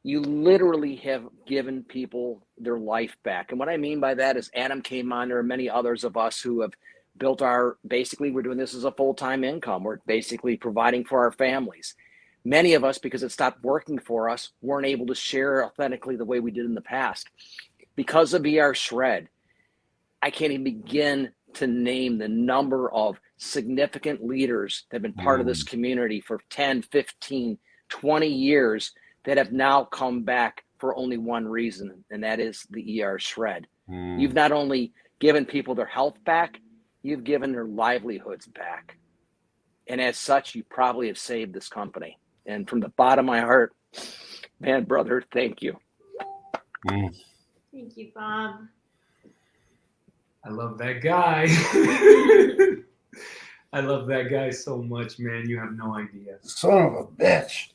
you literally have given people their life back. And what I mean by that is Adam came on. There are many others of us who have built basically we're doing this as a full-time income. We're basically providing for our families. Many of us, because it stopped working for us, weren't able to share authentically the way we did in the past. Because of ERShred, I can't even begin to name the number of significant leaders that have been part of this community for 10, 15, 20 years that have now come back for only one reason, and that is the ERShred. You've not only given people their health back, you've given their livelihoods back. And as such, you probably have saved this company. And from the bottom of my heart, man, brother, thank you. Thank you, Bob. I love that guy. I love that guy so much, man. You have no idea. Son of a bitch.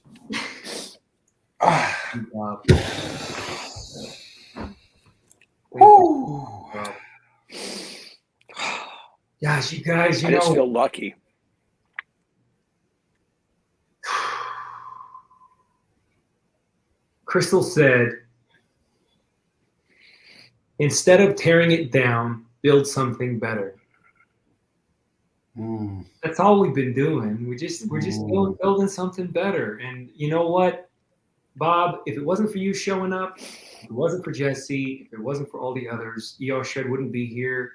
Gosh, you guys, I just feel lucky. Crystal said, instead of tearing it down, build something better. That's all we've been doing. We're just building something better. And you know what, Bob, if it wasn't for you showing up, if it wasn't for Jesse, if it wasn't for all the others, ERShred wouldn't be here.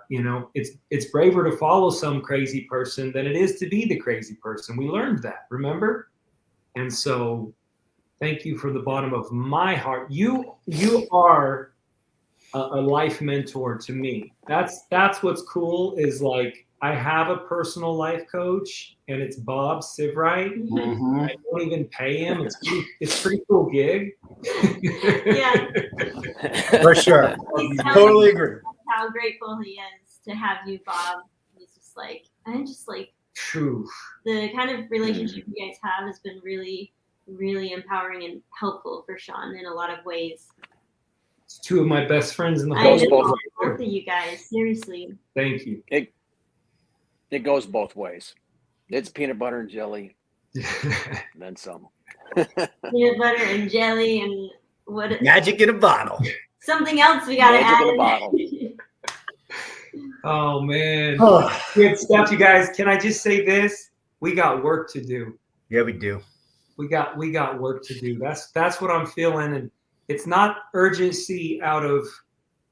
You know, it's braver to follow some crazy person than it is to be the crazy person. We learned that, remember? And so thank you from the bottom of my heart. You are a life mentor to me. That's what's cool, is like I have a personal life coach, and it's Bob Sivright. I don't even pay him. It's pretty cool gig. Yeah, for sure. Totally agree. How grateful he is to have you, Bob. He's just like, true. The kind of relationship you guys have has been really, really empowering and helpful for Sean in a lot of ways. It's two of my best friends in the whole world. Both of you guys, seriously. Thank you. It goes both ways. It's peanut butter and jelly, then some. Peanut butter and jelly and what? Magic in a bottle. Something else we gotta add. In a bottle. Oh man, good stuff, you guys. Can I just say this? We got work to do. Yeah, we do. We got work to do. That's what I'm feeling, and it's not urgency out of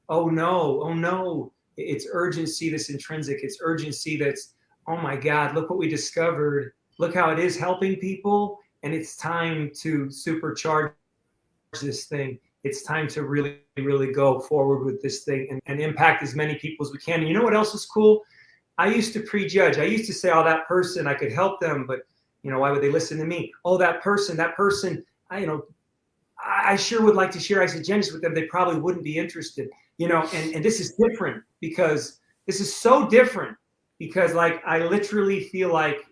oh no. It's urgency that's intrinsic. It's urgency that's, oh my God, look what we discovered. Look how it is helping people. And it's time to supercharge this thing. It's time to really, really go forward with this thing and impact as many people as we can. And you know what else is cool? I used to prejudge. I used to say, oh, that person, I could help them, but you know, why would they listen to me? Oh, that person, I sure would like to share isagenix with them. They probably wouldn't be interested. You know, and this is different, because this is so different, because like I literally feel like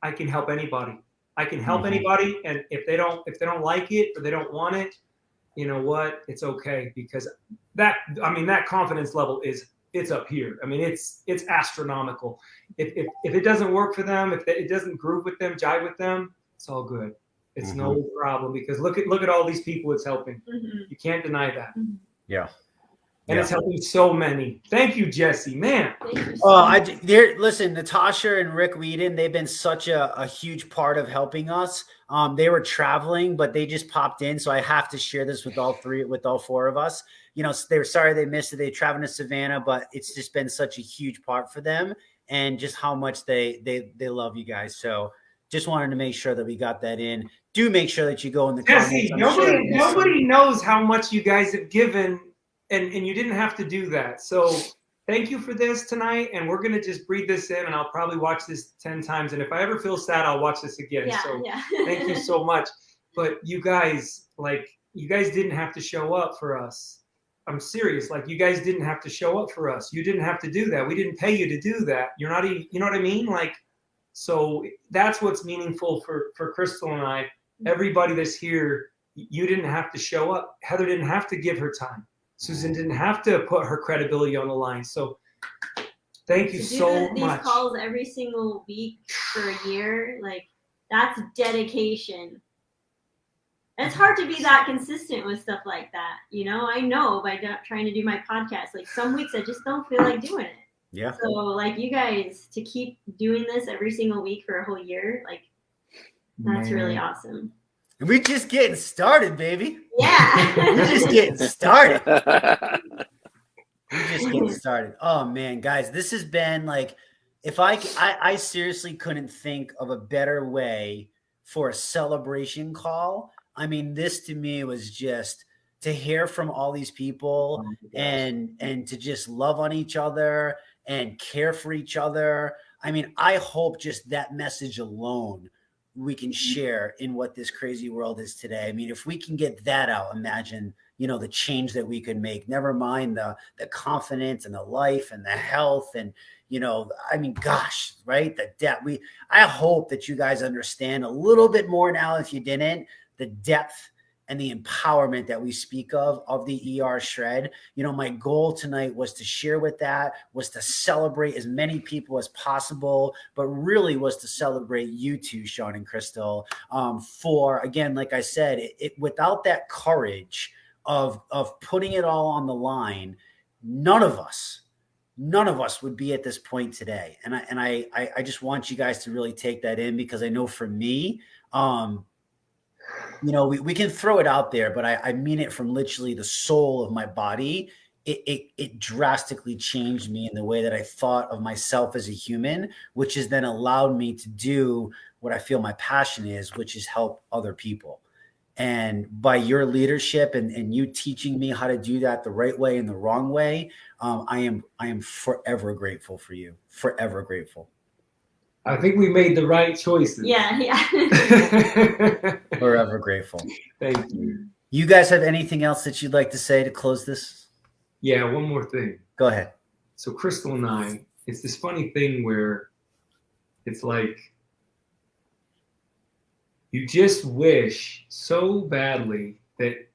I can help anybody. I can help anybody, and if they don't like it or they don't want it, you know what? It's okay, because that confidence level it's up here. I mean, it's astronomical. If it doesn't work for them, if it doesn't groove with them, jive with them, it's all good. It's no problem, because look at all these people it's helping. You can't deny that. Yeah. And it's helping so many. Thank you, Jesse. Man. Listen, Natasha and Rick Whedon, they've been such a huge part of helping us. They were traveling, but they just popped in. So I have to share this with all four of us. You know, they were sorry they missed it. They traveled to Savannah, but it's just been such a huge part for them and just how much they love you guys. So just wanted to make sure that we got that in. Do make sure that you go in the Jesse, comments. nobody knows how much you guys have given, and you didn't have to do that. So thank you for this tonight, and we're gonna just breathe this in, and I'll probably watch this 10 times. And if I ever feel sad, I'll watch this again. Thank you so much. But you guys didn't have to show up for us. I'm serious. Like, you guys didn't have to show up for us. You didn't have to do that. We didn't pay you to do that. You're not even, you know what I mean? Like, so that's what's meaningful for Crystal and I. Everybody that's here, you didn't have to show up. Heather didn't have to give her time. Susan didn't have to put her credibility on the line. So thank you so much. These calls every single week for a year, like, that's dedication. It's hard to be that consistent with stuff like that. You know, I know by trying to do my podcast, like, some weeks I just don't feel like doing it. Yeah. So, like, you guys to keep doing this every single week for a whole year, like, that's really awesome. And we're just getting started, baby. Yeah. We're just getting started. We're just getting started. Oh man, guys, this has been like, if I seriously couldn't think of a better way for a celebration call. I mean, this to me was just to hear from all these people and to just love on each other and care for each other. I mean, I hope just that message alone we can share in what this crazy world is today. I mean, if we can get that out, imagine, you know, the change that we could make, never mind the confidence and the life and the health. And, you know, I mean, gosh, right. The depth I hope that you guys understand a little bit more now, if you didn't, the depth and the empowerment that we speak of the ERShred. You know, my goal tonight was to share with that, was to celebrate as many people as possible, but really was to celebrate you two, Sean and Crystal, for, again, like I said, without that courage of putting it all on the line, none of us would be at this point today. And I just want you guys to really take that in, because I know for me, you know, we can throw it out there, but I mean it from literally the soul of my body. It drastically changed me in the way that I thought of myself as a human, which has then allowed me to do what I feel my passion is, which is help other people. And by your leadership and you teaching me how to do that the right way and the wrong way, I am forever grateful for you. Forever grateful. I think we made the right choices. Yeah. Forever grateful. Thank you. You guys have anything else that you'd like to say to close this? Yeah, one more thing. Go ahead. So Crystal and I, it's this funny thing where it's like you just wish so badly that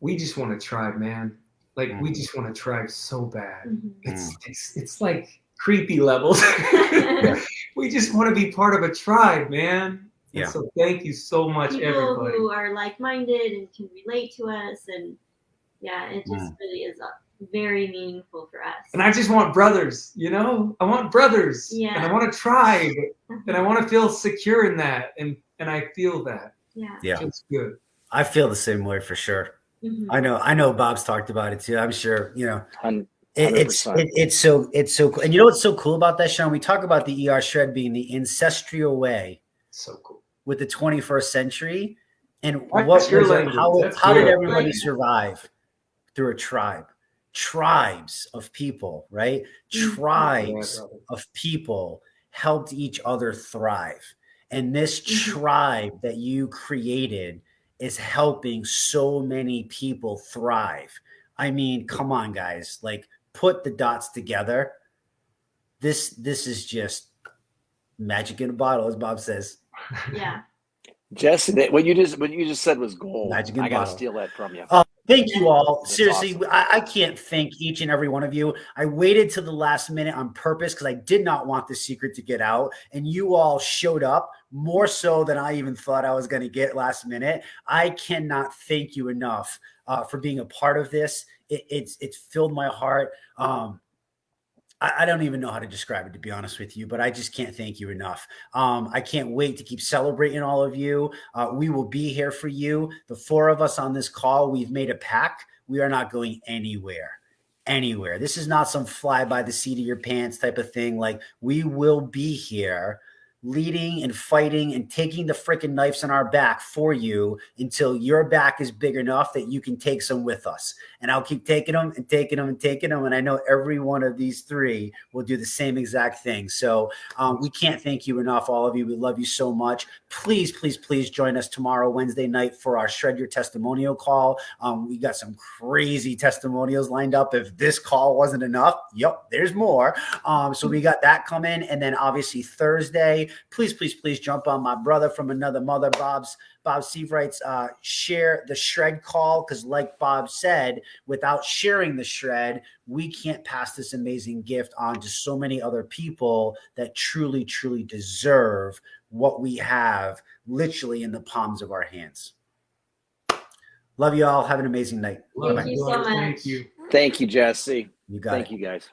we just want to try, man. Like, we just want to try so bad. It's like creepy levels. We just want to be part of a tribe, man. Yeah. And so thank you so much, people everybody. Who are like-minded and can relate to us, and yeah, it just really is very meaningful for us. And I just want brothers, you know? I want brothers. Yeah. And I want a tribe. And I want to feel secure in that. And I feel that. Yeah. It's good. I feel the same way for sure. I know Bob's talked about it too. I'm sure, you know, it's so cool. And you know what's so cool about that, Sean? We talk about the ERShred being the ancestral way. So cool. With the 21st century. And how did everybody survive? Through a tribe. Tribes of people, right? Tribes of people helped each other thrive. And this tribe that you created is helping so many people thrive. I mean, come on, guys, like, put the dots together. This is just magic in a bottle, as Bob says. Yeah. Jesse, what you just said was gold. Magic in I got to bottle. steal that from you. Thank you all. That's Seriously, awesome. I can't thank each and every one of you. I waited to the last minute on purpose because I did not want the secret to get out. And you all showed up more so than I even thought I was going to get last minute. I cannot thank you enough for being a part of this. It's filled my heart. I don't even know how to describe it, to be honest with you, but I just can't thank you enough. I can't wait to keep celebrating all of you. We will be here for you. The four of us on this call, we've made a pact. We are not going anywhere. This is not some fly by the seat of your pants type of thing. Like, we will be here leading and fighting and taking the freaking knives on our back for you until your back is big enough that you can take some with us. And I'll keep taking them and taking them and taking them. And I know every one of these three will do the same exact thing. So we can't thank you enough, all of you. We love you so much. Please, please, please join us tomorrow, Wednesday night, for our Shred Your Testimonial call. We got some crazy testimonials lined up. If this call wasn't enough, yep, there's more. So we got that coming. And then obviously Thursday, please, please, please jump on my brother from another mother, Bob Seavright's share the shred call, because like Bob said, without sharing the shred, we can't pass this amazing gift on to so many other people that truly, truly deserve what we have literally in the palms of our hands. Love you all. Have an amazing night. Thank you so much. Thank you. Thank you, Jesse. You got Thank it. you, guys.